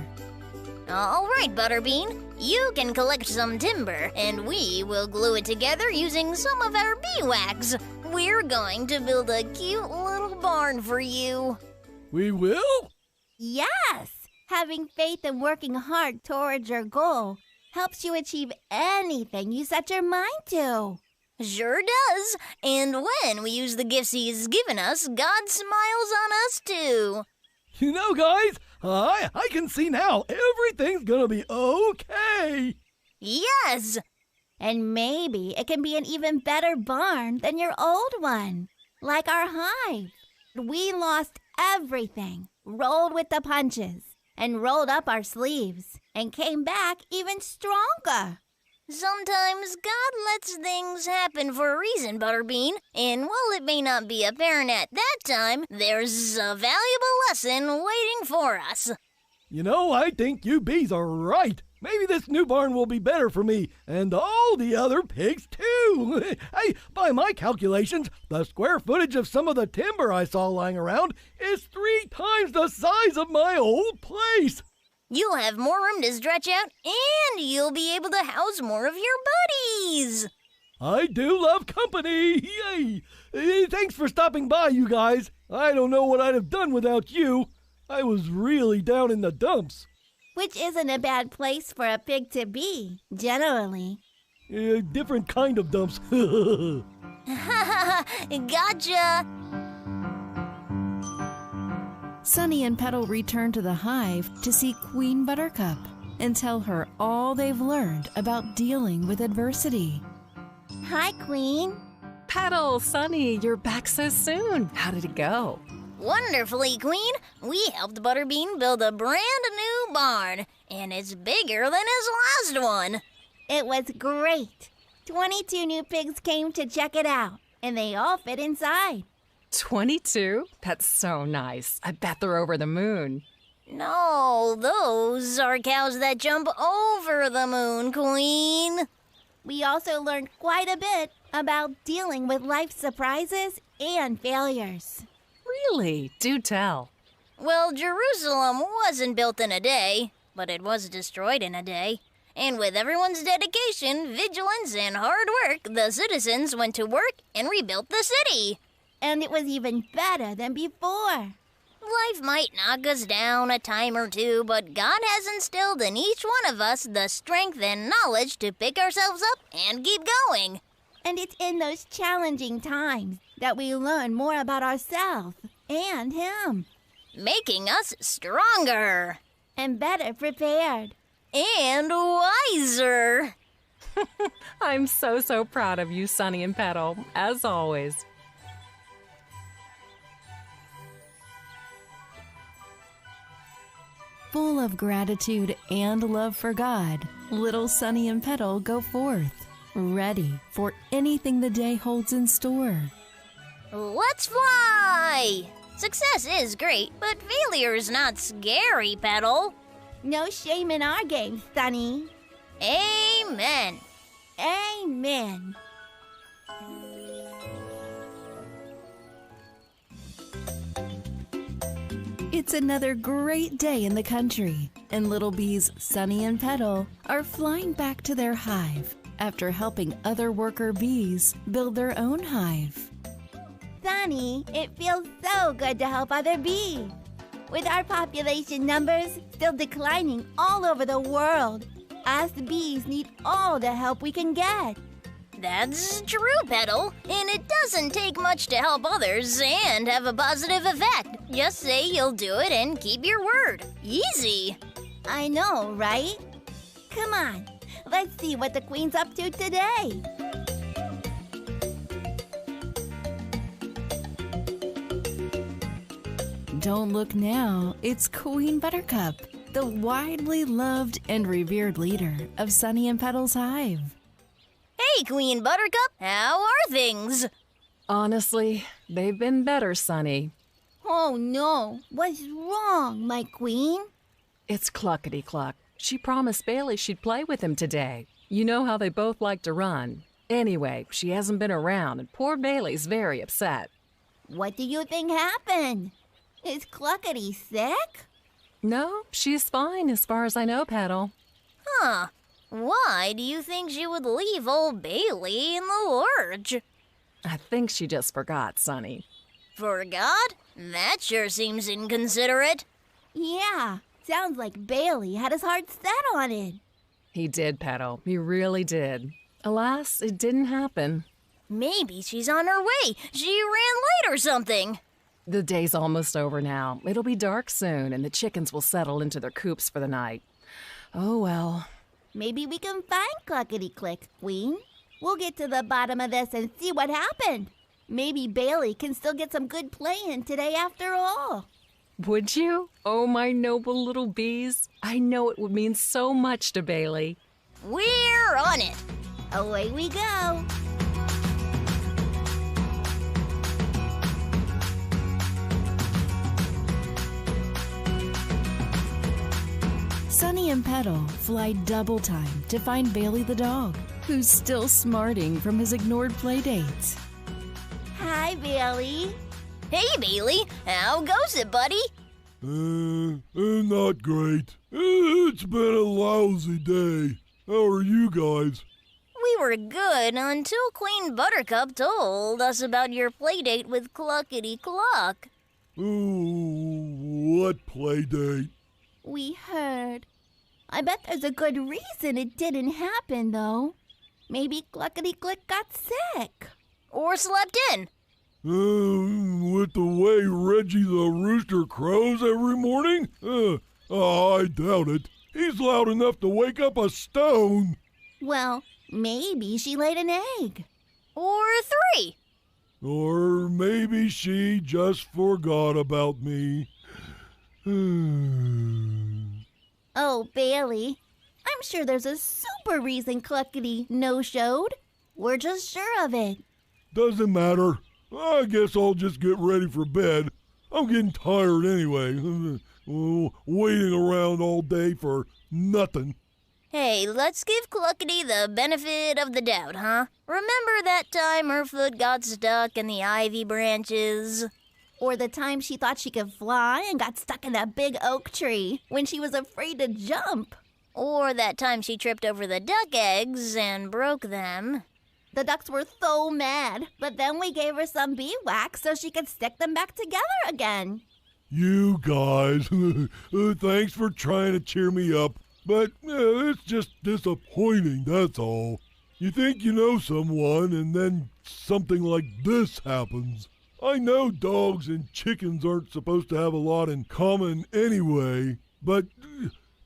All right, Butterbean. You can collect some timber, and we will glue it together using some of our bee wax. We're going to build a cute little barn for you. We will? Yes! Having faith and working hard towards your goal helps you achieve anything you set your mind to. Sure does. And when we use the gifts he's given us, God smiles on us too. You know, guys, I can see now everything's gonna be okay. Yes! And maybe it can be an even better barn than your old one, like our hive. We lost everything, rolled with the punches, and rolled up our sleeves, and came back even stronger. Sometimes God lets things happen for a reason, Butterbean, and while it may not be apparent at that time, there's a valuable lesson waiting for us. You know, I think you bees are right. Maybe this new barn will be better for me and all the other pigs, too. Hey, by my calculations, the square footage of some of the timber I saw lying around is 3 times the size of my old place. You'll have more room to stretch out, and you'll be able to house more of your buddies. I do love company. Yay! Thanks for stopping by, you guys. I don't know what I'd have done without you. I was really down in the dumps. Which isn't a bad place for a pig to be, generally. Different kind of dumps. Gotcha! Sunny and Petal return to the hive to see Queen Buttercup and tell her all they've learned about dealing with adversity. Hi, Queen. Petal, Sunny, you're back so soon. How did it go? Wonderfully, Queen. We helped Butterbean build a brand new barn, and it's bigger than his last one. It was great. 22 new pigs came to check it out, and they all fit inside. 22? That's so nice. I bet they're over the moon. No, those are cows that jump over the moon, Queen. We also learned quite a bit about dealing with life's surprises and failures. Really? Do tell. Well, Jerusalem wasn't built in a day, but it was destroyed in a day. And with everyone's dedication, vigilance, and hard work, the citizens went to work and rebuilt the city. And it was even better than before. Life might knock us down a time or two, but God has instilled in each one of us the strength and knowledge to pick ourselves up and keep going. And it's in those challenging times that we learn more about ourselves and Him. Making us stronger. And better prepared. And wiser. I'm so proud of you, Sunny and Petal, as always. Full of gratitude and love for God, little Sunny and Petal go forth, ready for anything the day holds in store. Let's fly! Success is great, but failure's not scary, Petal. No shame in our game, Sunny. Amen. Amen. It's another great day in the country, and little bees Sunny and Petal are flying back to their hive after helping other worker bees build their own hive. Sunny, it feels so good to help other bees. With our population numbers still declining all over the world, us bees need all the help we can get. That's true, Petal. And it doesn't take much to help others and have a positive effect. Just say you'll do it and keep your word. Easy. I know, right? Come on, let's see what the Queen's up to today. Don't look now, it's Queen Buttercup, the widely loved and revered leader of Sunny and Petal's hive. Hey, Queen Buttercup, how are things? Honestly, they've been better, Sunny. Oh no, what's wrong, my queen? It's Cluckety Cluck. She promised Bailey she'd play with him today. You know how they both like to run. Anyway, she hasn't been around, and poor Bailey's very upset. What do you think happened? Is Cluckety sick? No, she's fine as far as I know, Petal. Huh. Why do you think she would leave old Bailey in the lurch? I think she just forgot, Sunny. Forgot? That sure seems inconsiderate. Yeah, sounds like Bailey had his heart set on it. He did, Petal. He really did. Alas, it didn't happen. Maybe she's on her way. She ran late or something. The day's almost over now. It'll be dark soon, and the chickens will settle into their coops for the night. Oh, well. Maybe we can find Cluckety Click, Queen. We'll get to the bottom of this and see what happened. Maybe Bailey can still get some good play in today after all. Would you? Oh, my noble little bees. I know it would mean so much to Bailey. We're on it. Away we go. Sunny and Petal fly double time to find Bailey the dog, who's still smarting from his ignored playdates. Hi, Bailey. Hey, Bailey. How goes it, buddy? Not great. It's been a lousy day. How are you guys? We were good until Queen Buttercup told us about your playdate with Cluckety Cluck. Ooh, what playdate? We heard. I bet there's a good reason it didn't happen, though. Maybe Cluckety Click got sick. Or slept in. With the way Reggie the rooster crows every morning? I doubt it. He's loud enough to wake up a stone. Well, maybe she laid an egg. Or 3. Or maybe she just forgot about me. Oh, Bailey, I'm sure there's a super reason Cluckety no-showed. We're just sure of it. Doesn't matter. I guess I'll just get ready for bed. I'm getting tired anyway. Waiting around all day for nothing. Hey, let's give Cluckety the benefit of the doubt, huh? Remember that time her foot got stuck in the ivy branches? Or the time she thought she could fly and got stuck in that big oak tree when she was afraid to jump? Or that time she tripped over the duck eggs and broke them? The ducks were so mad, but then we gave her some beeswax so she could stick them back together again. You guys, thanks for trying to cheer me up, but it's just disappointing, that's all. You think you know someone, and then something like this happens. I know dogs and chickens aren't supposed to have a lot in common anyway, but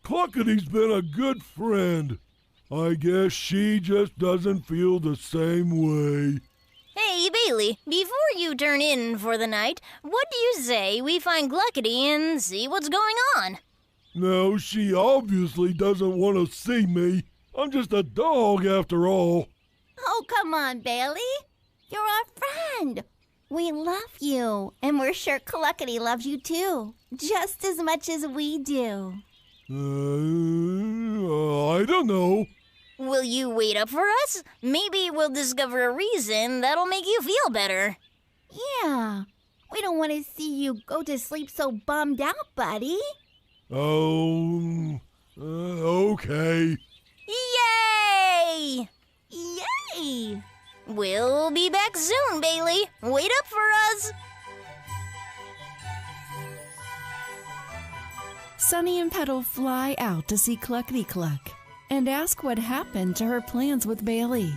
Cluckety's been a good friend. I guess she just doesn't feel the same way. Hey, Bailey, before you turn in for the night, what do you say we find Cluckety and see what's going on? No, she obviously doesn't want to see me. I'm just a dog after all. Oh, come on, Bailey. You're our friend. We love you, and we're sure Cluckety loves you too, just as much as we do. I don't know. Will you wait up for us? Maybe we'll discover a reason that'll make you feel better. Yeah, we don't want to see you go to sleep so bummed out, buddy. Oh, okay. Yay! Yay! We'll be back soon, Bailey. Wait up for us. Sunny and Petal fly out to see Cluckety Cluck and ask what happened to her plans with Bailey.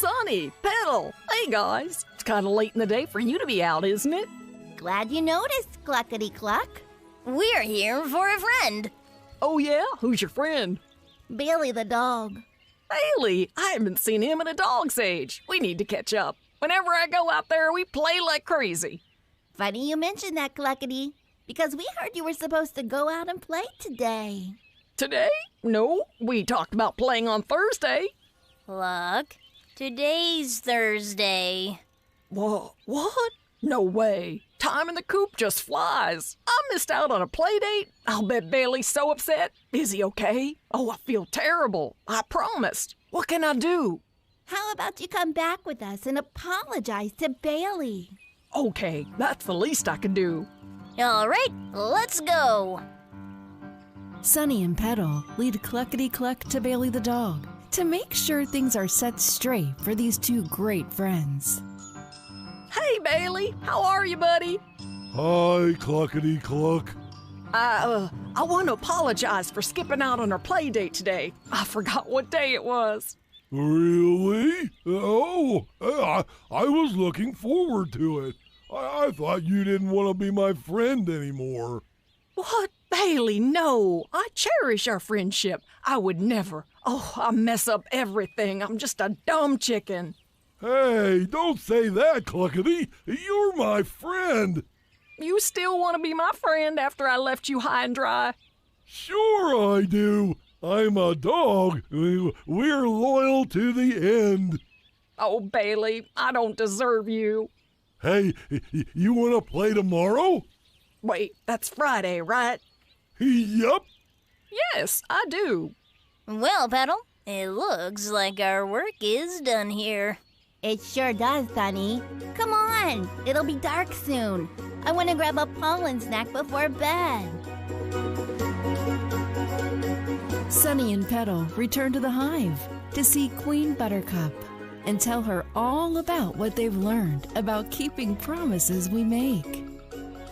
Sunny, Petal. Hey, guys. It's kind of late in the day for you to be out, isn't it? Glad you noticed, Cluckety-Cluck. We're here for a friend. Oh, yeah? Who's your friend? Bailey the dog. Bailey. I haven't seen him in a dog's age. We need to catch up. Whenever I go out there, we play like crazy. Funny you mentioned that, Cluckety, because we heard you were supposed to go out and play today. Today? No, we talked about playing on Thursday. Cluck, today's Thursday. Whoa, what? No way. Time in the coop just flies. I missed out on a play date. I'll bet Bailey's so upset. Is he okay? Oh, I feel terrible. I promised. What can I do? How about you come back with us and apologize to Bailey? Okay, that's the least I can do. All right, let's go. Sunny and Petal lead Cluckety-Cluck to Bailey the dog to make sure things are set straight for these two great friends. Hey, Bailey. How are you, buddy? Hi, Cluckety-Cluck. I want to apologize for skipping out on our play date today. I forgot what day it was. Really? Oh, I was looking forward to it. I thought you didn't want to be my friend anymore. What? Bailey, no. I cherish our friendship. I would never. Oh, I mess up everything. I'm just a dumb chicken. Hey, don't say that, Cluckety. You're my friend. You still want to be my friend after I left you high and dry? Sure I do. I'm a dog. We're loyal to the end. Oh, Bailey, I don't deserve you. Hey, you want to play tomorrow? Wait, that's Friday, right? Yup. Yes, I do. Well, Petal, it looks like our work is done here. It sure does, Sunny. Come on, it'll be dark soon. I want to grab a pollen snack before bed. Sunny and Petal return to the hive to see Queen Buttercup and tell her all about what they've learned about keeping promises we make.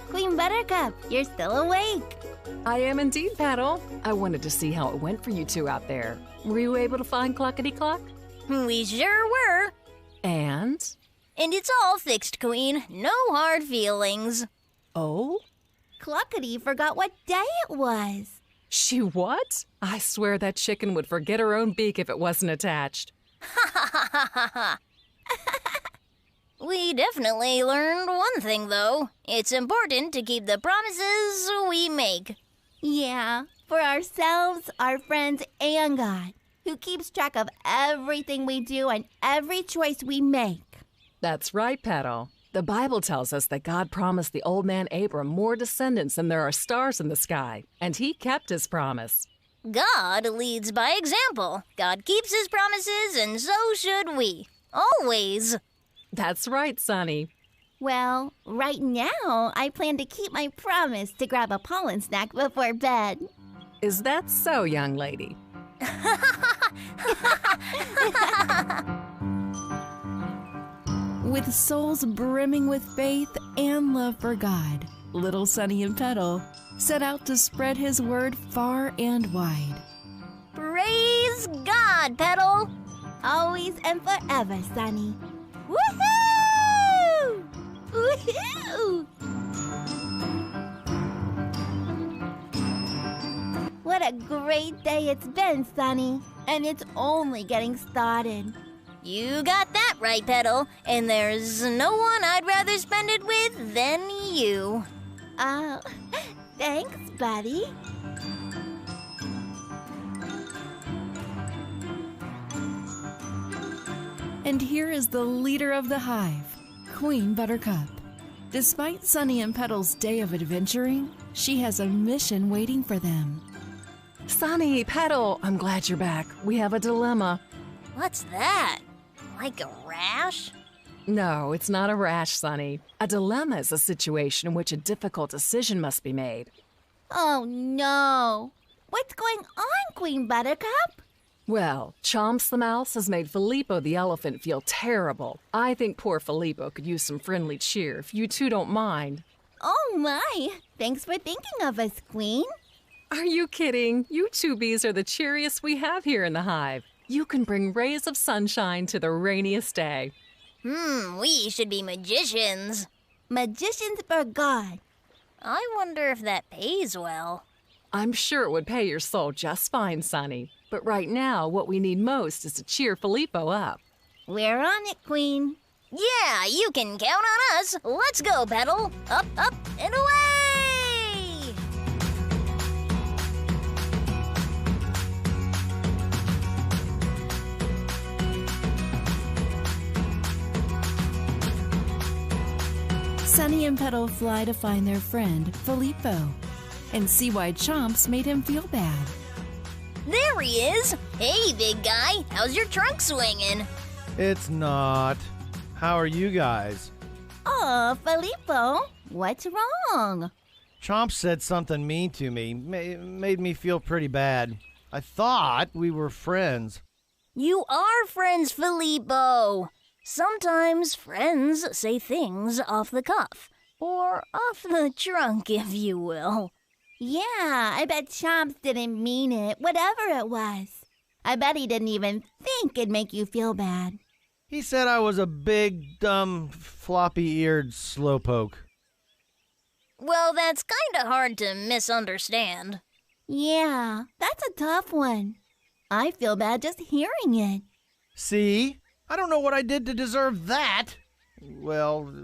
Queen Buttercup, you're still awake. I am indeed, Petal. I wanted to see how it went for you two out there. Were you able to find Cluckety-Cluck? We sure were. And it's all fixed, Queen. No hard feelings. Oh? Cluckety forgot what day it was. She what? I swear that chicken would forget her own beak if it wasn't attached. We definitely learned one thing, though. It's important to keep the promises we make. Yeah, for ourselves, our friends, and God, who keeps track of everything we do and every choice we make. That's right, Petal. The Bible tells us that God promised the old man Abram more descendants than there are stars in the sky, and he kept his promise. God leads by example. God keeps his promises, and so should we. Always. That's right, Sunny. Well, right now, I plan to keep my promise to grab a pollen snack before bed. Is that so, young lady? With souls brimming with faith and love for God, little Sunny and Petal set out to spread his word far and wide. Praise God, Petal. Always and forever, Sunny. Woohoo! Woohoo! What a great day it's been, Sunny. And it's only getting started. You got that right, Petal. And there's no one I'd rather spend it with than you. Oh, thanks, buddy. And here is the leader of the hive, Queen Buttercup. Despite Sunny and Petal's day of adventuring, she has a mission waiting for them. Sunny, Petal, I'm glad you're back. We have a dilemma. What's that? Like a rash? No, it's not a rash, Sunny. A dilemma is a situation in which a difficult decision must be made. Oh, no. What's going on, Queen Buttercup? Well, Chomps the mouse has made Filippo the elephant feel terrible. I think poor Filippo could use some friendly cheer if you two don't mind. Oh, my. Thanks for thinking of us, Queen. Are you kidding? You two bees are the cheeriest we have here in the hive. You can bring rays of sunshine to the rainiest day. We should be magicians. Magicians for God. I wonder if that pays well. I'm sure it would pay your soul just fine, Sonny. But right now, what we need most is to cheer Filippo up. We're on it, Queen. Yeah, you can count on us. Let's go, Petal. Up, up, and away! Sunny and Petal fly to find their friend, Filippo, and see why Chomps made him feel bad. There he is. Hey, big guy. How's your trunk swinging? It's not. How are you guys? Oh, Filippo, what's wrong? Chomps said something mean to me. Made me feel pretty bad. I thought we were friends. You are friends, Filippo. Sometimes friends say things off the cuff, or off the trunk, if you will. Yeah, I bet Chomps didn't mean it, whatever it was. I bet he didn't even think it'd make you feel bad. He said I was a big, dumb, floppy-eared slowpoke. Well, that's kinda hard to misunderstand. Yeah, that's a tough one. I feel bad just hearing it. See? I don't know what I did to deserve that. Well,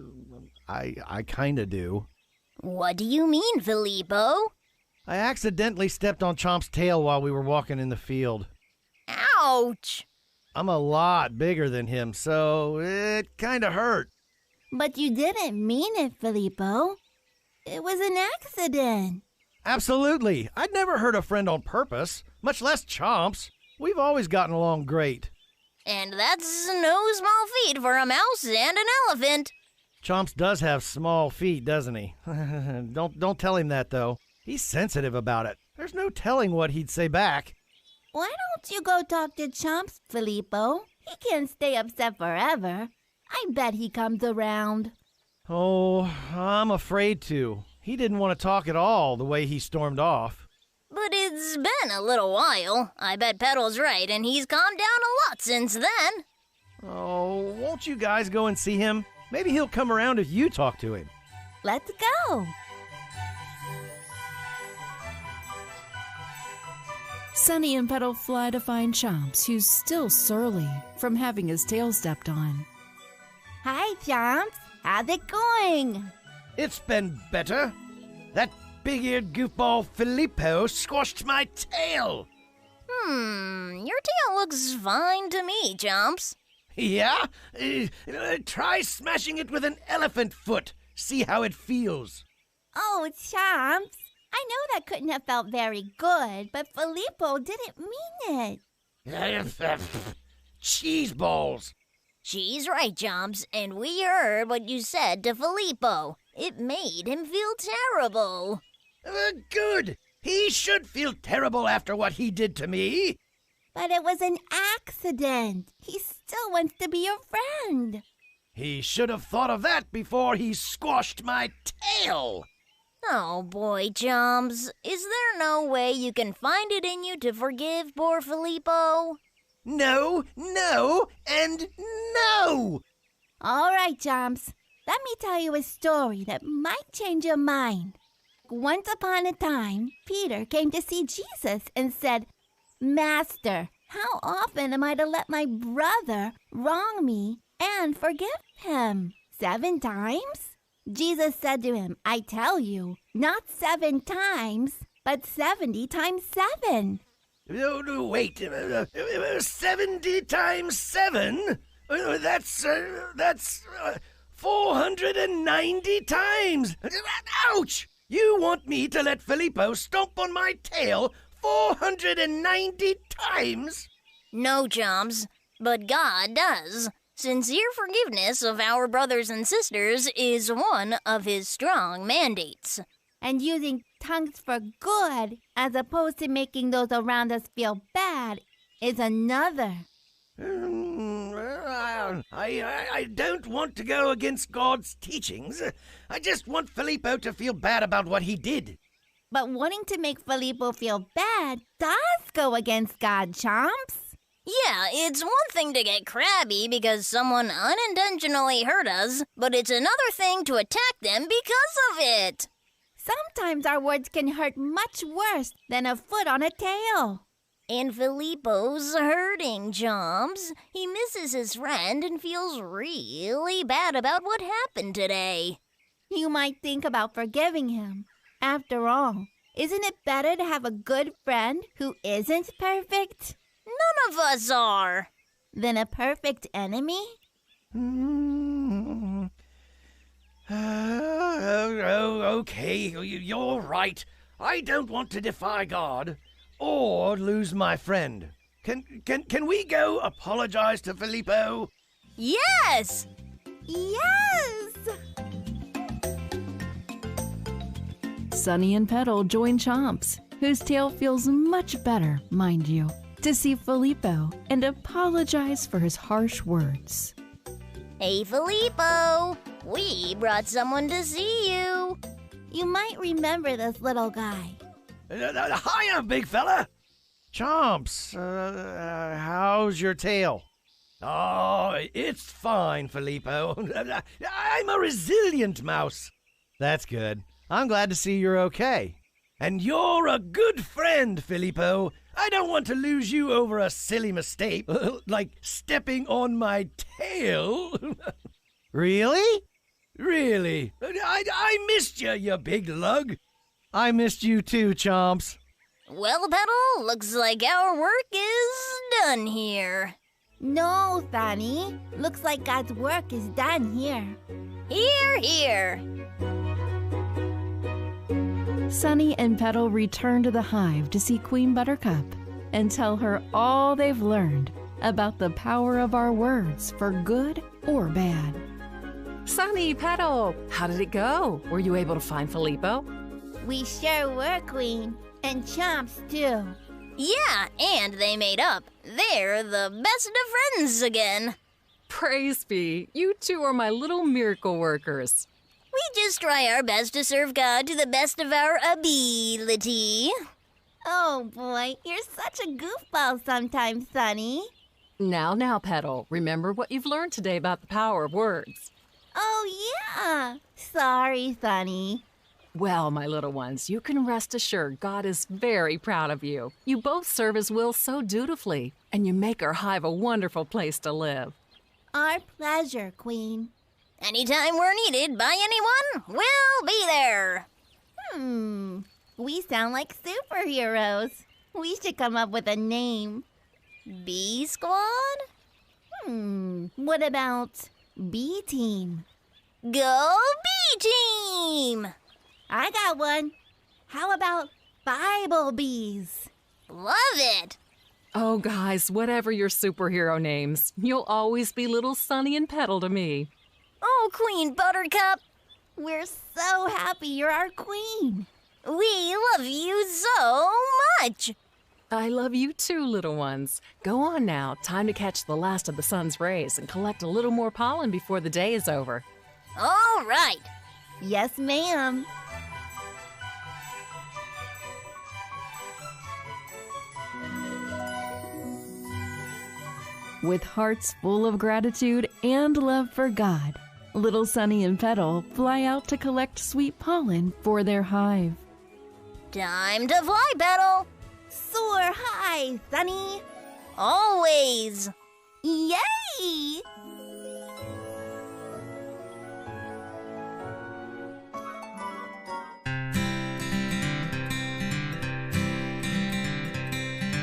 I kinda do. What do you mean, Filippo? I accidentally stepped on Chomp's tail while we were walking in the field. Ouch! I'm a lot bigger than him, so it kinda hurt. But you didn't mean it, Filippo. It was an accident. Absolutely. I'd never hurt a friend on purpose, much less Chomps. We've always gotten along great. And that's no small feat for a mouse and an elephant. Chomps does have small feet, doesn't he? Don't tell him that, though. He's sensitive about it. There's no telling what he'd say back. Why don't you go talk to Chomps, Filippo? He can't stay upset forever. I bet he comes around. Oh, I'm afraid to. He didn't want to talk at all the way he stormed off. But it's been a little while. I bet Petal's right, and he's calmed down a lot since then. Oh, won't you guys go and see him? Maybe he'll come around if you talk to him. Let's go. Sunny and Petal fly to find Chomps, who's still surly from having his tail stepped on. Hi, Chomps. How's it going? It's been better. That big-eared goofball Filippo squashed my tail. Your tail looks fine to me, Chomps. Yeah? Try smashing it with an elephant foot. See how it feels. Oh, Chomps. I know that couldn't have felt very good, but Filippo didn't mean it. Cheese balls. She's right, Chomps, and we heard what you said to Filippo. It made him feel terrible. Good. He should feel terrible after what he did to me. But it was an accident. He still wants to be your friend. He should have thought of that before he squashed my tail. Oh, boy, Chomps. Is there no way you can find it in you to forgive poor Filippo? No, and no! All right, Chomps. Let me tell you a story that might change your mind. Once upon a time, Peter came to see Jesus and said, Master, how often am I to let my brother wrong me and forgive him? 7 times? Jesus said to him, I tell you, not 7 times, but 70 times 7. No, wait. 70 times 7? That's 490 times. Ouch! You want me to let Filippo stomp on my tail 490 times? No, Chomps, but God does. Sincere forgiveness of our brothers and sisters is one of his strong mandates. And using tongues for good, as opposed to making those around us feel bad, is another. I don't want to go against God's teachings. I just want Filippo to feel bad about what he did. But wanting to make Filippo feel bad does go against God, Chomps. Yeah, it's one thing to get crabby because someone unintentionally hurt us, but it's another thing to attack them because of it. Sometimes our words can hurt much worse than a foot on a tail. And Filippo's hurting, Chomps. He misses his friend and feels really bad about what happened today. You might think about forgiving him. After all, isn't it better to have a good friend who isn't perfect None of us are. than a perfect enemy? Okay, you're right. I don't want to defy God or lose my friend. Can we go apologize to Filippo? Yes! Yes! Sunny and Petal join Chomps, whose tail feels much better, mind you, to see Filippo and apologize for his harsh words. Hey, Filippo. We brought someone to see you. You might remember this little guy. Hiya, big fella. Chomps, how's your tail? Oh, it's fine, Filippo. I'm a resilient mouse. That's good. I'm glad to see you're okay. And you're a good friend, Filippo. I don't want to lose you over a silly mistake, like stepping on my tail. Really? Really? I missed you, you big lug. I missed you too, Chomps. Well, Petal, looks like our work is done here. No, Sunny. Looks like God's work is done here. Here, here. Sunny and Petal return to the hive to see Queen Buttercup and tell her all they've learned about the power of our words for good or bad. Sunny, Petal, how did it go? Were you able to find Filippo? We sure were, Queen. And Chomps, too. Yeah, and they made up. They're the best of friends again. Praise be. You two are my little miracle workers. We just try our best to serve God to the best of our ability. Oh, boy. You're such a goofball sometimes, Sunny. Now, Petal, remember what you've learned today about the power of words. Oh, yeah. Sorry, Sunny. Well, my little ones, you can rest assured God is very proud of you. You both serve His will so dutifully, and you make our hive a wonderful place to live. Our pleasure, Queen. Anytime we're needed by anyone, we'll be there. We sound like superheroes. We should come up with a name. Bee Squad? What about B-Team? Go B-Team! I got one. How about Bible Bees? Love it! Oh, guys, whatever your superhero names, you'll always be little Sunny and Petal to me. Oh, Queen Buttercup, We're so happy you're our queen. we love you so much. I love you too, little ones. Go on now. Time to catch the last of the sun's rays and collect a little more pollen before the day is over. All right. Yes, ma'am. With hearts full of gratitude and love for God, little Sunny and Petal fly out to collect sweet pollen for their hive. Time to fly, Petal. Soar high, Sunny. Always. Yay!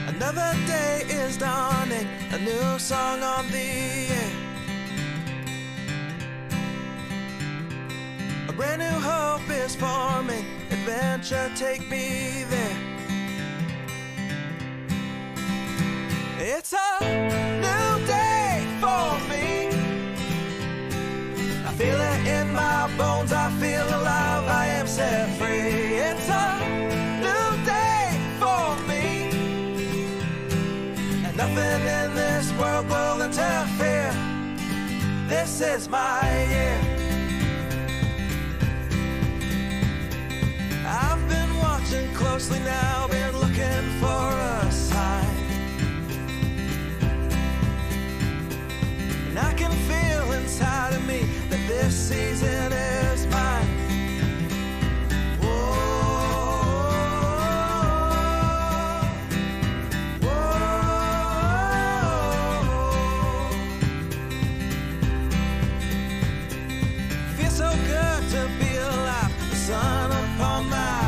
Another day is dawning, a new song on the air. A brand new hope is forming, adventure, take me there. It's a new day for me. I feel it in my bones, I feel alive, I am set free. It's a new day for me. And nothing in this world will interfere. This is my year. I've been watching closely now, been looking for a sign. This season is mine. Feels so good to be alive. The sun upon my